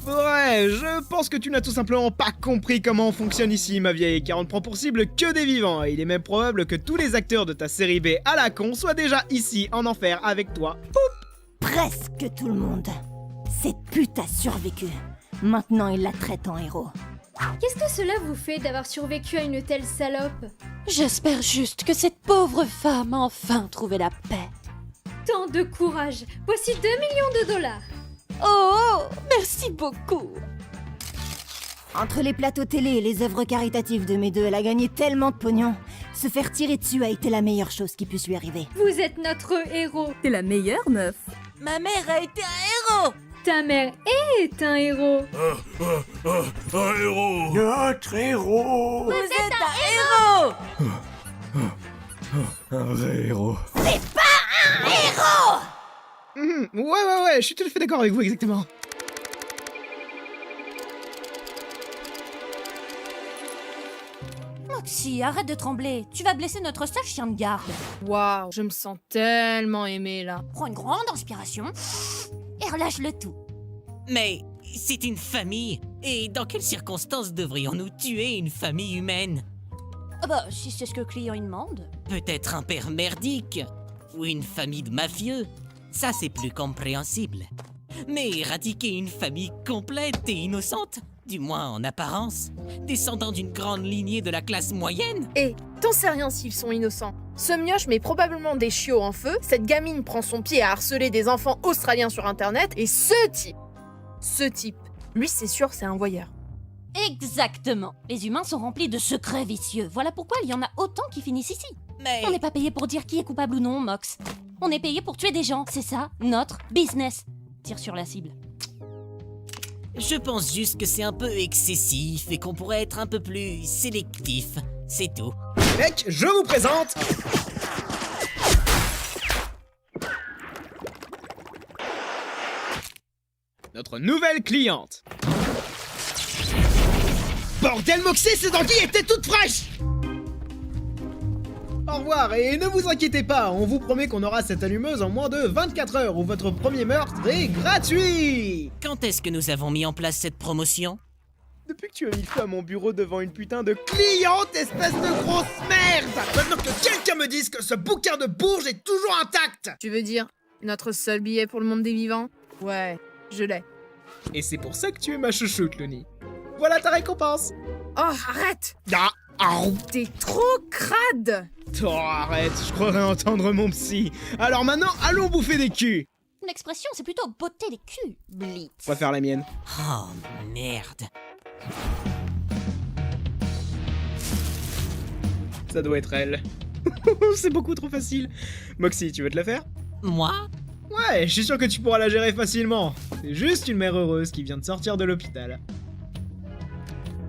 Ouais, je pense que tu n'as tout simplement pas compris comment on fonctionne ici, ma vieille, car on ne prend pour cible que des vivants, et il est même probable que tous les acteurs de ta série B à la con soient déjà ici, en enfer, avec toi. Poup! Presque tout le monde. Cette pute a survécu. Maintenant, il la traite en héros. Qu'est-ce que cela vous fait d'avoir survécu à une telle salope? J'espère juste que cette pauvre femme a enfin trouvé la paix. Tant de courage. Voici 2 millions de dollars. Oh, merci beaucoup. Entre les plateaux télé et les œuvres caritatives de mes deux, elle a gagné tellement de pognon. Se faire tirer dessus a été la meilleure chose qui puisse lui arriver. Vous êtes notre héros. T'es la meilleure, meuf. Ma mère a été un héros! Ta mère est un héros. Un héros! Notre héros! Vous êtes un héros! Un héros. C'est pas un héros! Ouais, je suis tout à fait d'accord avec vous, exactement. Moxie, arrête de trembler. Tu vas blesser notre seul chien de garde. Waouh, je me sens tellement aimée là. Prends une grande inspiration et relâche le tout. Mais c'est une famille. Et dans quelles circonstances devrions-nous tuer une famille humaine? Ah bah, si c'est ce que le client il demande. Peut-être un père merdique ou une famille de mafieux. Ça, c'est plus compréhensible. Mais éradiquer une famille complète et innocente, du moins en apparence, descendant d'une grande lignée de la classe moyenne. Et t'en sais rien s'ils sont innocents. Ce mioche met probablement des chiots en feu, cette gamine prend son pied à harceler des enfants australiens sur internet, et ce type, lui c'est sûr c'est un voyeur. Exactement. Les humains sont remplis de secrets vicieux. Voilà pourquoi il y en a autant qui finissent ici. Mais... On n'est pas payé pour dire qui est coupable ou non, Mox. On est payé pour tuer des gens, c'est ça, notre business. Tire sur la cible. Je pense juste que c'est un peu excessif et qu'on pourrait être un peu plus sélectif. C'est tout. Mec, je vous présente... notre nouvelle cliente. Bordel, Moxie, ces anguilles étaient toutes fraîches! Au revoir, et ne vous inquiétez pas, on vous promet qu'on aura cette allumeuse en moins de 24 heures, où votre premier meurtre est gratuit! Quand est-ce que nous avons mis en place cette promotion? Depuis que tu as mis le feu à mon bureau devant une putain de cliente, espèce de grosse merde! Maintenant que quelqu'un me dise que ce bouquin de bourge est toujours intact! Tu veux dire notre seul billet pour le monde des vivants? Ouais, je l'ai. Et c'est pour ça que tu es ma chouchoute, Loni. Voilà ta récompense! Oh, arrête! Ah! T'es trop crade! Oh, arrête, je croirais entendre mon psy. Alors maintenant, allons bouffer des culs! L'expression, c'est plutôt botter les culs, Blitz. On va faire la mienne. Oh, merde. Ça doit être elle. C'est beaucoup trop facile. Moxie, tu veux te la faire? Moi? Ouais, je suis sûr que tu pourras la gérer facilement. C'est juste une mère heureuse qui vient de sortir de l'hôpital.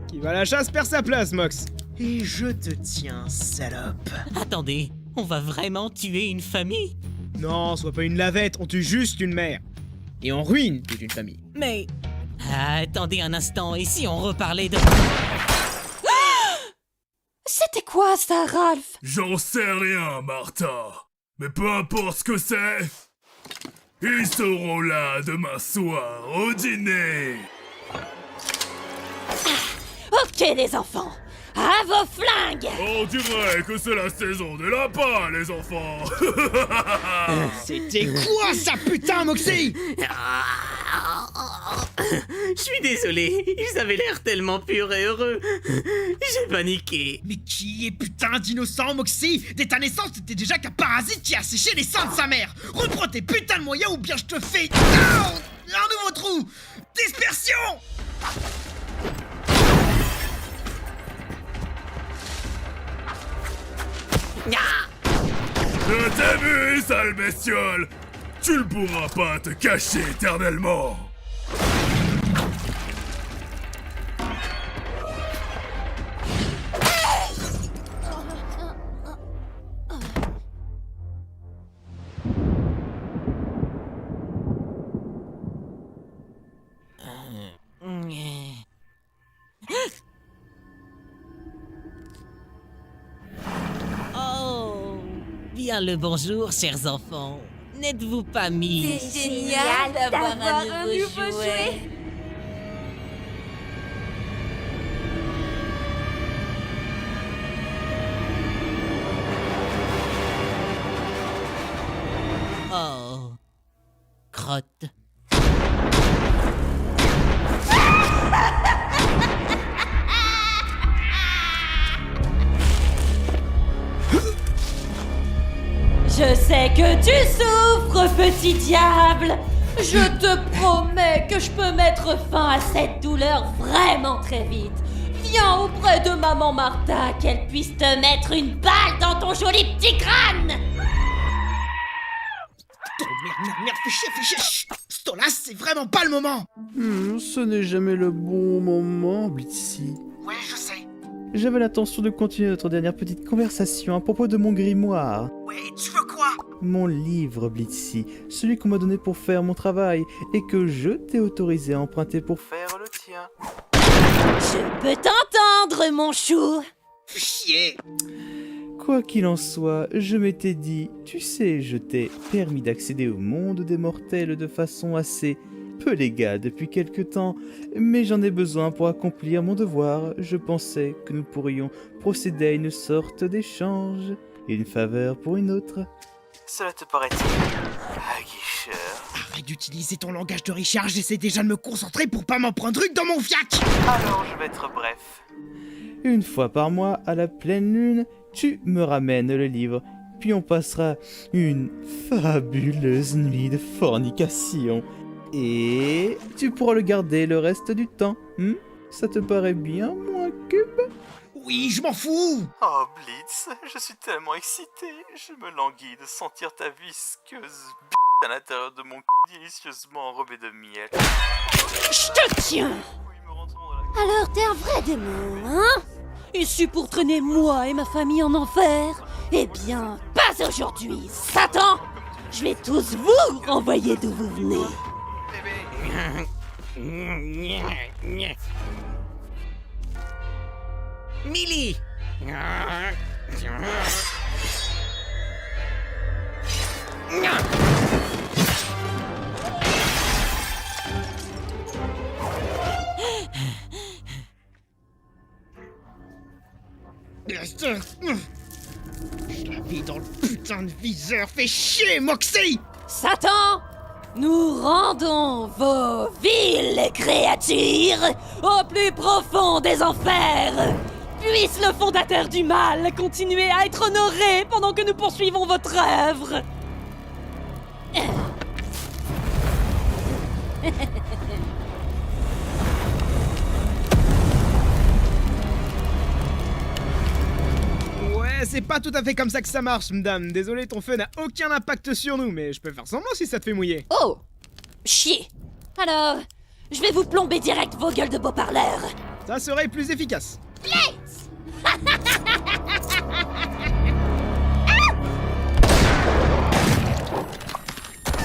Qui va à la chasse perd sa place, Mox. Et je te tiens, salope. Attendez, on va vraiment tuer une famille? Non, sois pas une lavette, on tue juste une mère. Et on ruine toute une famille. Mais... attendez un instant, et si on reparlait de... C'était quoi ça, Ralph? J'en sais rien, Martha. Mais peu importe ce que c'est, ils seront là demain soir au dîner. Ok les enfants, À vos flingues! On dirait que c'est la saison des lapins, les enfants. C'était quoi ça, putain, Moxie? Je suis désolé, ils avaient l'air tellement purs et heureux. J'ai paniqué. Mais qui est putain d'innocent, Moxie? Dès ta naissance, t'étais déjà qu'un parasite qui a séché les seins de sa mère. Reprends tes putains de moyens ou bien je te fais... un nouveau trou! Dispersion! Je t'ai vu, sale bestiole. Tu ne pourras pas te cacher éternellement. Oh, bien le bonjour, chers enfants. N'êtes-vous pas mis? C'est génial d'avoir un nouveau jouet. Oh, crotte. Je sais que tu souffres, petit diable. Je te promets que je peux mettre fin à cette douleur vraiment très vite. Viens auprès de maman Martha, qu'elle puisse te mettre une balle dans ton joli petit crâne. Oh, merde, fais chier, chut. Stolas, c'est vraiment pas le moment. Ce n'est jamais le bon moment, Blitzy. Ouais, je sais. J'avais l'intention de continuer notre dernière petite conversation à propos de mon grimoire. Ouais, tu veux quoi? Mon livre, Blitzy, celui qu'on m'a donné pour faire mon travail et que je t'ai autorisé à emprunter pour faire le tien. Je peux t'entendre, mon chou. Fais chier. Quoi qu'il en soit, je m'étais dit, tu sais, je t'ai permis d'accéder au monde des mortels de façon assez peu légale depuis quelque temps, mais j'en ai besoin pour accomplir mon devoir. Je pensais que nous pourrions procéder à une sorte d'échange, une faveur pour une autre. Cela te paraît-il aguicheur? Arrête d'utiliser ton langage de Richard, j'essaie déjà de me concentrer pour pas m'en prendre une dans mon fiac. Alors je vais être bref. Une fois par mois, à la pleine lune, tu me ramènes le livre, puis on passera une fabuleuse nuit de fornication. Et tu pourras le garder le reste du temps. Ça te paraît bien, moi, Cube? Oui, je m'en fous. Oh, Blitz, je suis tellement excité. Je me languis de sentir ta visqueuse à l'intérieur de mon délicieusement enrobé de miel. Je te tiens. Alors t'es un vrai démon, hein? Issu pour traîner moi et ma famille en enfer? Eh bien, pas aujourd'hui, Satan! Je vais tous vous renvoyer d'où vous venez. Millie! Je l'ai mis dans le putain de viseur, fais chier, Moxie! Satan! Nous rendons vos viles créatures au plus profond des enfers. Puisse le fondateur du mal continuer à être honoré pendant que nous poursuivons votre œuvre. Ouais, c'est pas tout à fait comme ça que ça marche, madame. Désolé, ton feu n'a aucun impact sur nous, mais je peux faire semblant si ça te fait mouiller. Oh! Chier! Alors, je vais vous plomber direct vos gueules de beaux parleurs. Ça serait plus efficace. Blitz!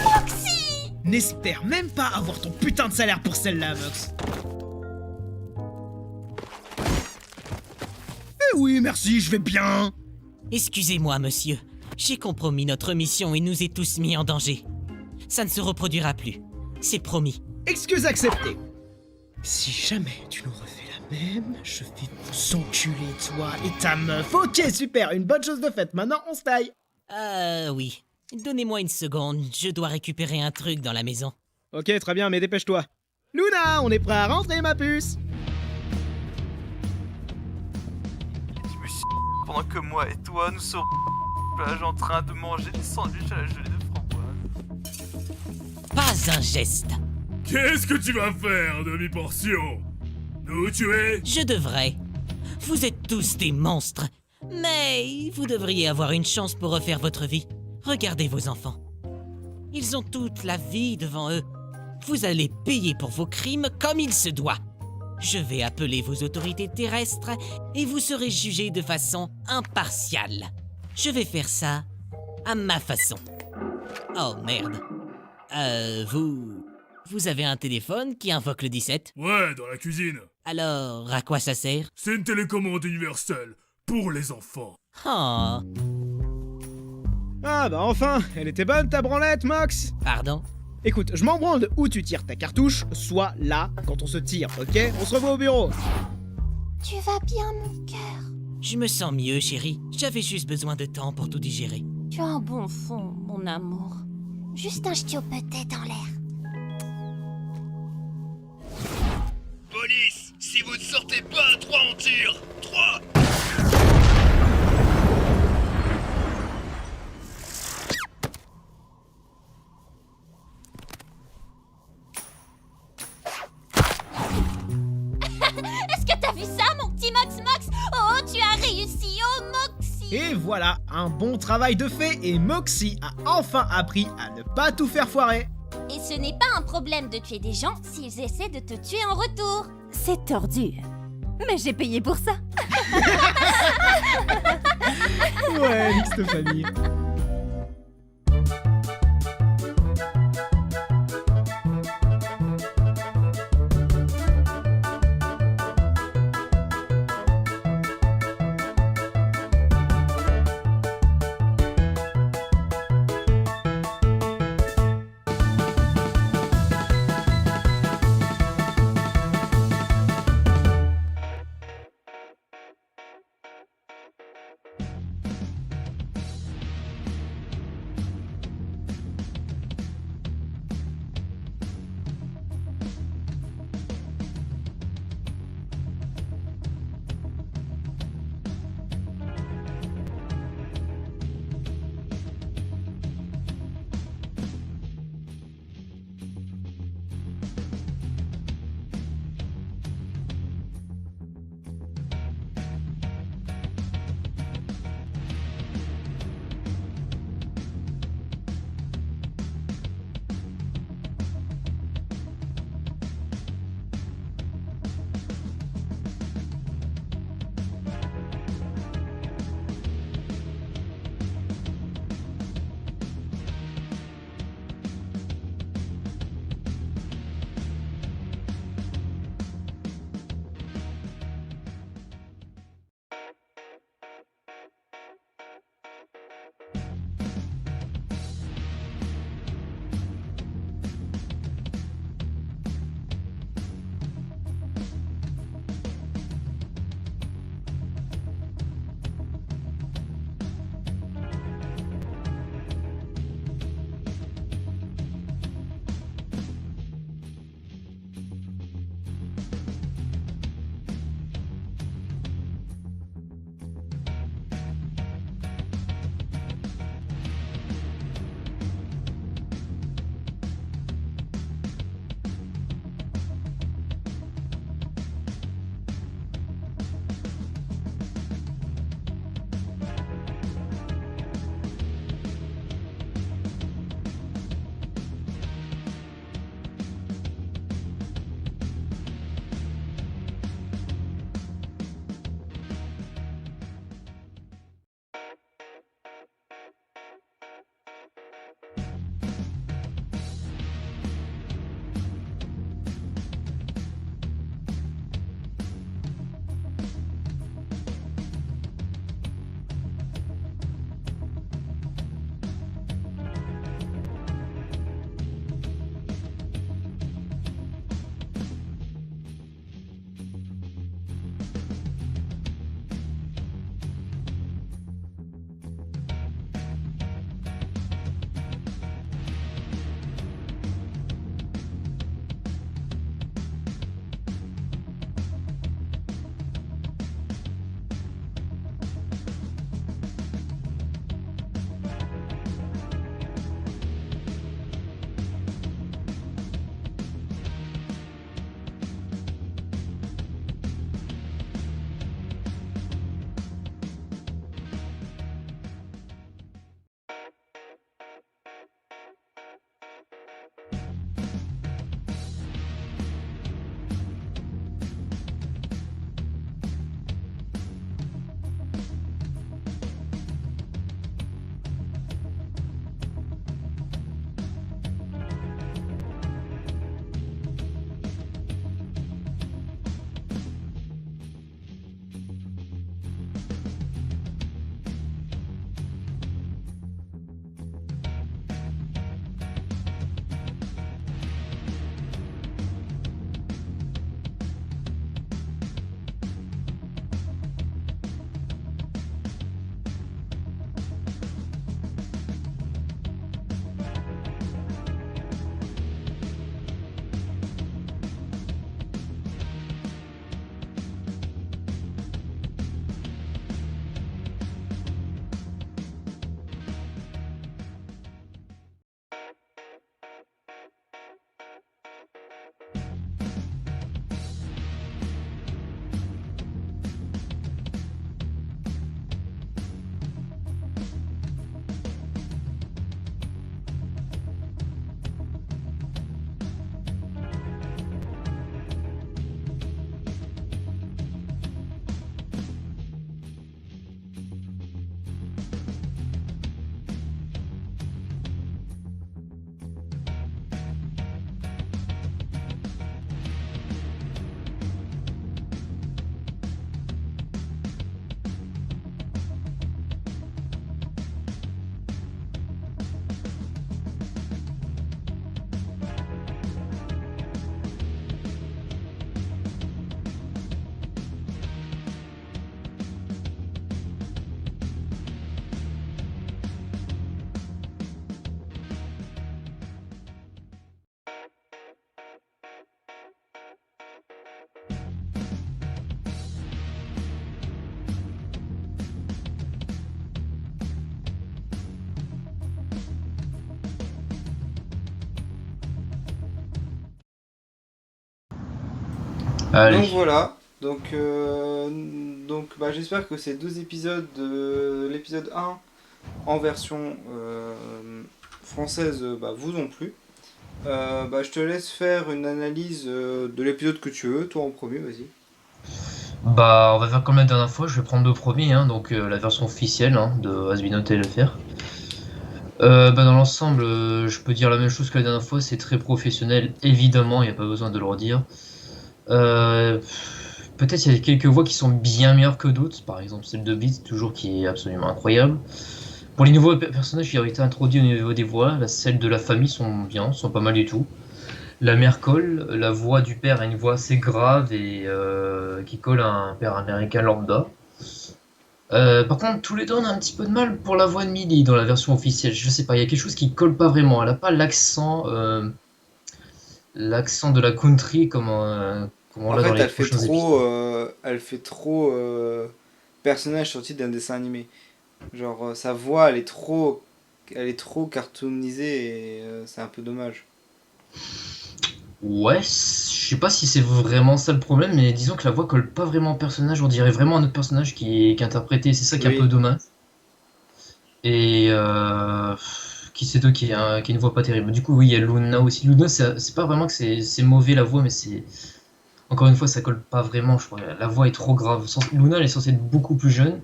Moxie! N'espère même pas avoir ton putain de salaire pour celle-là, Mox. Eh oui, merci, je vais bien. Excusez-moi, monsieur. J'ai compromis notre mission et nous ai tous mis en danger. Ça ne se reproduira plus. C'est promis. Excuse acceptée. Si jamais tu nous refais la même, je vais vous enculer, toi et ta meuf. Ok, super, une bonne chose de faite. Maintenant, on se taille. Oui. Donnez-moi une seconde, je dois récupérer un truc dans la maison. Ok, très bien, mais dépêche-toi. Luna, on est prêt à rentrer, ma puce. Je me suis pendant que moi et toi, nous sommes plage en train de manger des sandwichs à la gelée de framboise. Pas un geste. Qu'est-ce que tu vas faire, demi-portion? Nous tuer? Je devrais. Vous êtes tous des monstres. Mais vous devriez avoir une chance pour refaire votre vie. Regardez vos enfants. Ils ont toute la vie devant eux. Vous allez payer pour vos crimes comme il se doit. Je vais appeler vos autorités terrestres et vous serez jugés de façon impartiale. Je vais faire ça à ma façon. Oh merde. Vous avez un téléphone qui invoque le 17? Ouais, dans la cuisine. Alors, à quoi ça sert? C'est une télécommande universelle pour les enfants. Oh. Ah bah enfin, elle était bonne ta branlette, Mox. Pardon? Écoute, je m'en branle de où tu tires ta cartouche, soit là, quand on se tire, ok? On se revoit au bureau. Tu vas bien, mon cœur? Je me sens mieux, chérie. J'avais juste besoin de temps pour tout digérer. Tu as un bon fond, mon amour. Juste un ch'tio peut-être dans l'air. Police, si vous ne sortez pas à 3, on tire. 3. Est-ce que t'as vu ça, mon petit Mox Mox? Oh, tu as réussi, oh Moxie! Et voilà, un bon travail de fait et Moxie a enfin appris à ne pas tout faire foirer. Et ce n'est pas un problème de tuer des gens s'ils essaient de te tuer en retour. C'est tordu. Mais j'ai payé pour ça. Ouais, mixte famille. Allez. Donc voilà. Donc bah, j'espère que ces 2 épisodes de l'épisode 1 en version française bah, vous ont plu. Bah, je te laisse faire une analyse de l'épisode que tu veux. Toi en premier, vas-y. Bah, on va faire comme la dernière fois, je vais prendre le premier, hein, donc la version officielle hein, de Has-Been Hotel FR. Bah, dans l'ensemble, je peux dire la même chose que la dernière fois, c'est très professionnel, évidemment, il n'y a pas besoin de le redire. Peut-être il y a quelques voix qui sont bien meilleures que d'autres, par exemple celle de Blitz, toujours qui est absolument incroyable. Pour les nouveaux personnages qui ont été introduits au niveau des voix, celles de la famille sont bien, sont pas mal du tout. La mère colle, la voix du père a une voix assez grave et qui colle à un père américain lambda. Par contre, tous les deux on a un petit peu de mal pour la voix de Millie dans la version officielle. Je sais pas, il y a quelque chose qui colle pas vraiment. Elle a pas l'accent de la country comme on En l'a dans fait, les prochains épisodes. elle fait trop personnage sorti d'un dessin animé. Genre sa voix, elle est trop cartoonisée et c'est un peu dommage. Ouais, je sais pas si c'est vraiment ça le problème, mais disons que la voix colle pas vraiment au personnage, on dirait vraiment un autre personnage qui est interprété, c'est ça qui est un peu dommage. Et qui c'est d'autre qui a une voix pas terrible. Du coup, oui, il y a Luna aussi. Luna, c'est pas vraiment que c'est mauvais la voix, mais c'est. Encore une fois, ça colle pas vraiment, je crois. La voix est trop grave. Luna, elle est censée être beaucoup plus jeune.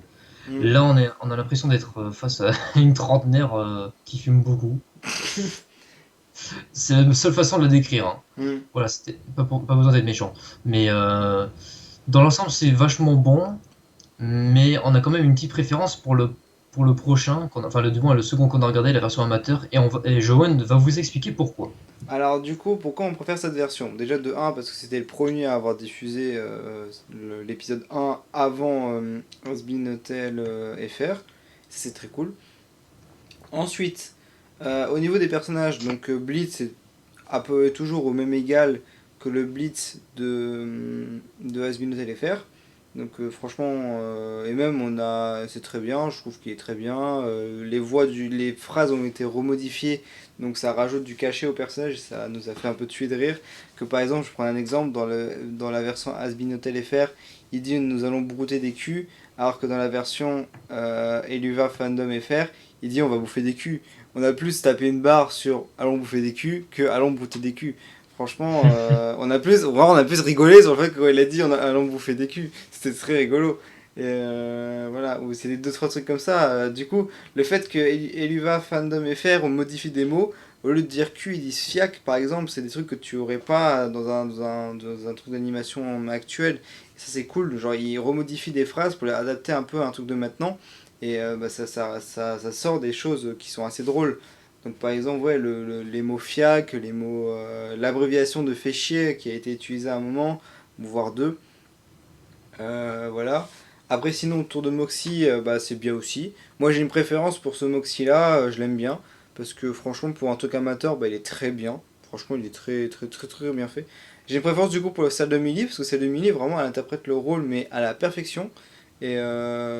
Là, on a l'impression d'être face à une trentenaire qui fume beaucoup. C'est la seule façon de la décrire. Hein. Voilà, c'était pas besoin d'être méchant. Mais dans l'ensemble, c'est vachement bon. Mais on a quand même une petite préférence pour le prochain, du moins le second qu'on a regardé, la version amateur. Et Johan va vous expliquer pourquoi. Alors du coup, pourquoi on préfère cette version? Déjà de 1, parce que c'était le premier à avoir diffusé l'épisode 1 avant Has-Been Hotel FR. C'est très cool. Ensuite, au niveau des personnages, donc Blitz est toujours au même égal que le Blitz de Has-Been Hotel FR. Donc franchement, et même c'est très bien, je trouve qu'il est très bien. Les phrases ont été remodifiées, donc ça rajoute du cachet au personnage, et ça nous a fait un peu tuer de rire. Que par exemple, je prends un exemple, dans la version Has-Been Hotel FR, il dit nous allons brouter des culs, alors que dans la version Eluva Fandom FR, il dit on va bouffer des culs. On a plus tapé une barre sur allons bouffer des culs que allons brouter des culs. Franchement, on a plus rigolé sur le fait qu'il a dit allons bouffer des culs. C'était très rigolo. Et voilà, c'est des 2-3 trucs comme ça. Du coup, le fait que Eluva Fandom FR on modifie des mots, au lieu de dire cul, ils disent fiac par exemple, c'est des trucs que tu aurais pas dans un truc d'animation actuel. Et ça c'est cool, genre ils remodifient des phrases pour les adapter un peu à un truc de maintenant. Et ça sort des choses qui sont assez drôles. Donc par exemple, ouais, les mots fiac, les mots, l'abréviation de fait chier qui a été utilisée à un moment, voire deux. Voilà. Après sinon, autour de Moxie, c'est bien aussi. Moi j'ai une préférence pour ce Moxie là, je l'aime bien. Parce que franchement, pour un truc amateur, il est très bien. Franchement, il est très très très très bien fait. J'ai une préférence du coup pour celle de Millie, parce que celle de Millie, vraiment, elle interprète le rôle, mais à la perfection. Et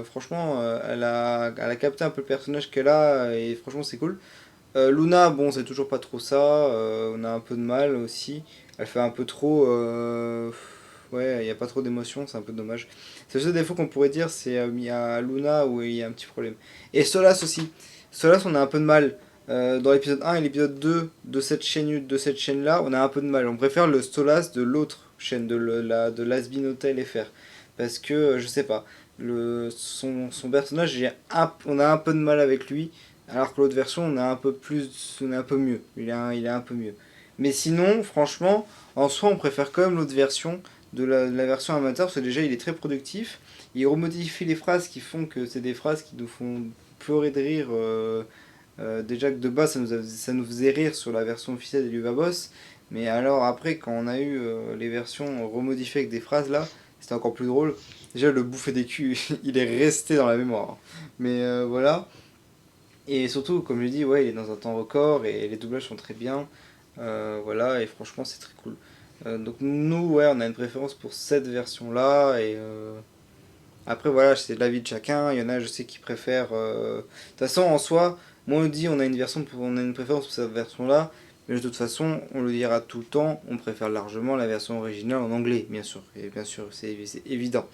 franchement, elle a capté un peu le personnage qu'elle a, et franchement, c'est cool. Luna, bon, c'est toujours pas trop ça, on a un peu de mal aussi. Elle fait un peu trop. Ouais, il n'y a pas trop d'émotion, c'est un peu dommage. C'est le seul défaut qu'on pourrait dire, c'est il y a Luna où il y a un petit problème. Et Solas aussi. Solas, on a un peu de mal. Dans l'épisode 1 et l'épisode 2 de cette chaîne-là, on a un peu de mal. On préfère le Solas de l'autre chaîne, de l'Has-Been Hotel FR. Parce que, je sais pas, son personnage, on a un peu de mal avec lui. Alors que l'autre version, on est un peu mieux. Il est un peu mieux. Mais sinon, franchement, en soi, on préfère quand même l'autre version de la version amateur. Parce que déjà, il est très productif. Il remodifie les phrases qui font que c'est des phrases qui nous font pleurer de rire. Déjà que de base ça nous faisait rire sur la version officielle de Luva Boss, mais alors après quand on a eu les versions remodifiées avec des phrases là, c'était encore plus drôle. Déjà le bouffer des culs il est resté dans la mémoire, mais voilà. Et surtout comme je dis, ouais, il est dans un temps record et les doublages sont très bien, voilà, et franchement c'est très cool. Donc nous, ouais, on a une préférence pour cette version là, et après voilà, c'est l'avis de chacun. Il y en a, je sais, qui préfèrent de toute façon en soi. Moi, on dit on a une préférence pour cette version-là, Mais de toute façon, on le dira tout le temps, on préfère largement la version originale en anglais, bien sûr. Et bien sûr, c'est évident.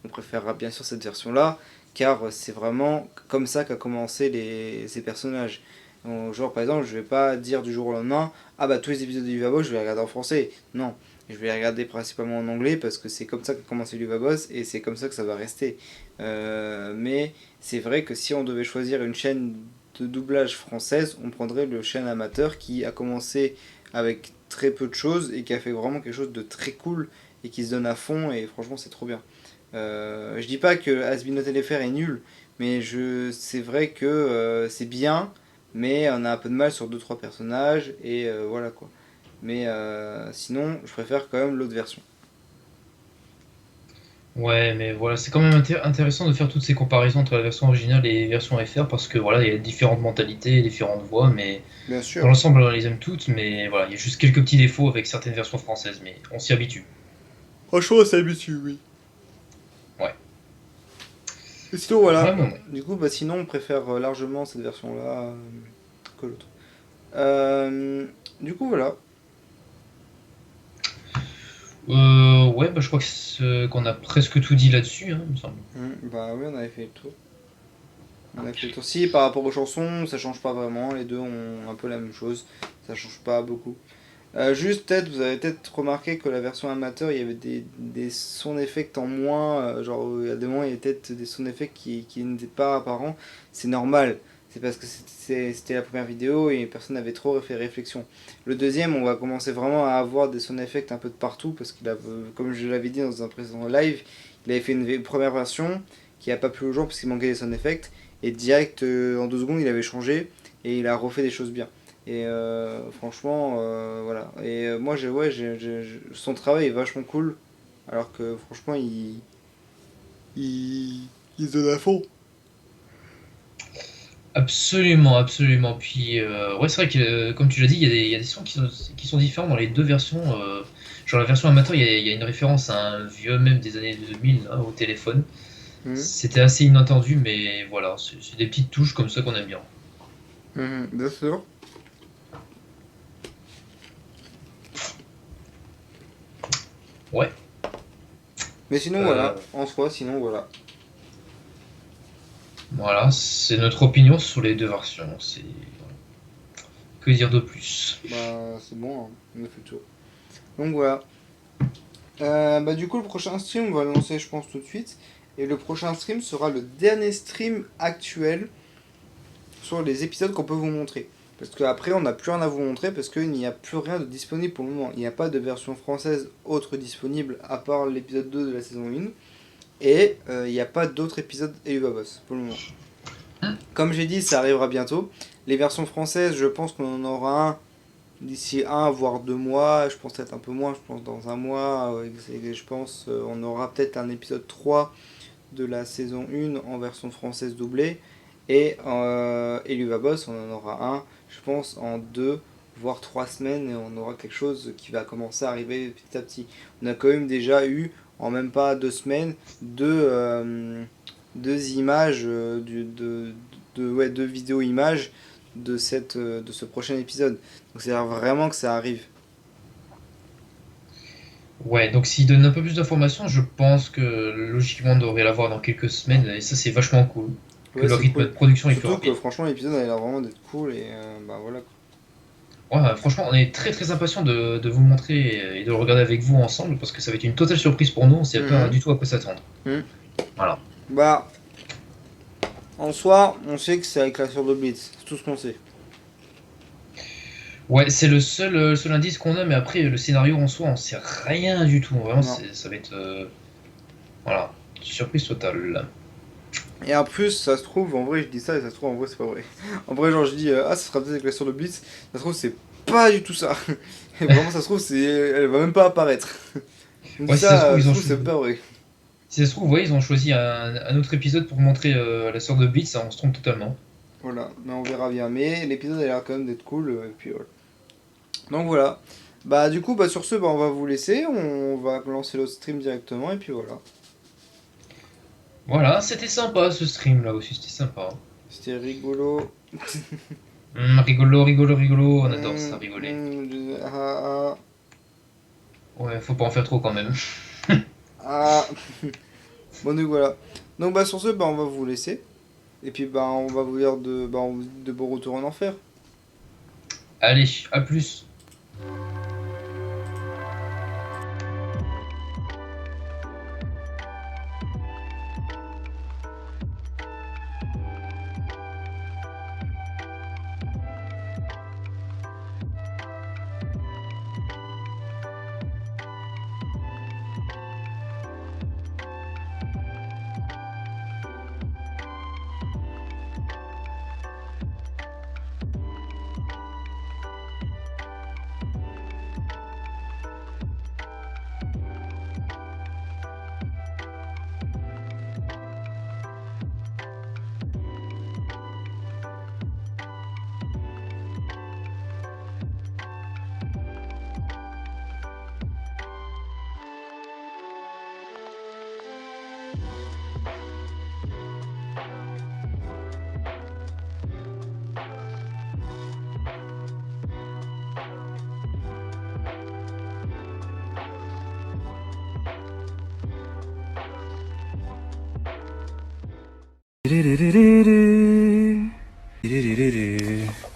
On préférera bien sûr cette version-là, car c'est vraiment comme ça qu'a commencé ces personnages. Genre, par exemple, je vais pas dire du jour au lendemain, ah bah tous les épisodes de Yuvabos, je vais les regarder en français. Non, je vais les regarder principalement en anglais, parce que c'est comme ça qu'a commencé Yuvabos, et c'est comme ça que ça va rester. Mais c'est vrai que si on devait choisir une chaîne de doublage française, on prendrait le chaîne amateur qui a commencé avec très peu de choses, et qui a fait vraiment quelque chose de très cool, et qui se donne à fond, et franchement c'est trop bien. Je dis pas que Has Been Not FR est nul, mais c'est vrai que c'est bien, mais on a un peu de mal sur 2-3 personnages, et voilà quoi. Mais sinon, je préfère quand même l'autre version. Ouais, mais voilà, c'est quand même intéressant de faire toutes ces comparaisons entre la version originale et la version FR parce que voilà, il y a différentes mentalités, différentes voix, mais bien sûr. Dans l'ensemble, on les aime toutes, mais voilà, il y a juste quelques petits défauts avec certaines versions françaises, mais on s'y habitue. Franchement, on s'y habitue, oui. Ouais. Et sinon, voilà. Ouais. Du coup, sinon, on préfère largement cette version-là que l'autre. Du coup, voilà. Ouais, je crois qu'on a presque tout dit là-dessus, hein, il me semble. Bah oui, on avait fait le tour. Si, par rapport aux chansons, ça change pas vraiment. Les deux ont un peu la même chose. Ça change pas beaucoup. Juste, vous avez peut-être remarqué que la version amateur, il y avait des sound effects en moins. Genre, il y a des moments, il y avait peut-être des sound effects qui n'étaient pas apparents. C'est normal. C'est parce que c'était la première vidéo et personne n'avait trop fait réflexion. Le deuxième, on va commencer vraiment à avoir des sound effects un peu de partout. Parce qu'il a, comme je l'avais dit dans un précédent live, il avait fait une première version qui n'a pas plu aux gens parce qu'il manquait des sound effects. Et direct, en 2 secondes, il avait changé et il a refait des choses bien. Et franchement, voilà. Et moi, son travail est vachement cool. Alors que franchement, il se donne à fond. Absolument. Puis, ouais, c'est vrai que, comme tu l'as dit, il y a des sons qui sont différents dans les deux versions. Genre, la version amateur, il y a une référence à un vieux même des années 2000 là, au téléphone. C'était assez inattendu, mais voilà, c'est des petites touches comme ça qu'on aime bien. Bien sûr. Ouais. Mais sinon, voilà, en soi, sinon, voilà. Voilà, c'est notre opinion sur les deux versions. Que dire de plus? C'est bon, hein, on a fait le tour. Donc voilà. Du coup, le prochain stream, on va le lancer, je pense, tout de suite. Et le prochain stream sera le dernier stream actuel sur les épisodes qu'on peut vous montrer. Parce qu'après, on n'a plus rien à vous montrer parce qu'il n'y a plus rien de disponible pour le moment. Il n'y a pas de version française autre disponible à part l'épisode 2 de la saison 1. Et il n'y a pas d'autres épisodes Yuvabos pour le moment. Comme j'ai dit, ça arrivera bientôt. Les versions françaises, je pense qu'on en aura un d'ici 1 voire 2 mois. Je pense peut-être un peu moins, je pense dans 1 mois. Je pense on aura peut-être un épisode 3 de la saison 1 en version française doublée. Et Yuvabos, on en aura un, je pense, en 2 voire 3 semaines. Et on aura quelque chose qui va commencer à arriver petit à petit. On a quand même déjà eu, en même pas 2 semaines, deux images, deux vidéos images de ce prochain épisode. Donc c'est vraiment que ça arrive. Ouais, donc s'il donne un peu plus d'informations, je pense que logiquement on devrait l'avoir dans quelques semaines, et ça c'est vachement cool. Que le rythme de production est plus rapide. Surtout que franchement l'épisode a l'air vraiment d'être cool et voilà. Ouais, franchement on est très très impatient de vous le montrer et de le regarder avec vous ensemble parce que ça va être une totale surprise pour nous, on sait pas du tout à quoi s'attendre. Voilà. En soi, on sait que c'est avec la sœur de Blitz, c'est tout ce qu'on sait. Ouais, c'est le seul indice qu'on a, mais après le scénario en soi, on sait rien du tout. Vraiment, ça va être voilà, surprise totale. Et en plus, ça se trouve, en vrai, je dis ça et ça se trouve, en vrai, c'est pas vrai. En vrai, genre, je dis, ça sera peut-être avec la sœur de Blitz, ça se trouve, c'est pas du tout ça. Et vraiment, ça se trouve, elle va même pas apparaître. Donc ouais, ça se trouve, c'est pas vrai. Si ça se trouve, ouais, ils ont choisi un autre épisode pour montrer la sœur de Blitz, ça, on se trompe totalement. Voilà, mais on verra bien. Mais l'épisode a l'air quand même d'être cool, et puis voilà. Donc voilà. Du coup, sur ce, on va vous laisser, on va lancer le stream directement, et puis voilà. Voilà, c'était sympa ce stream là aussi, c'était sympa. C'était rigolo. Rigolo, rigolo, rigolo, on adore ça, rigoler. Ouais, faut pas en faire trop quand même. Bon, donc voilà. Donc, bah, sur ce, bah, on va vous laisser. Et puis, bah, on va vous dire de bon retour en enfer. Allez, à plus. Dee-dee-dee-dee-dee. Dee-dee-dee-dee-dee.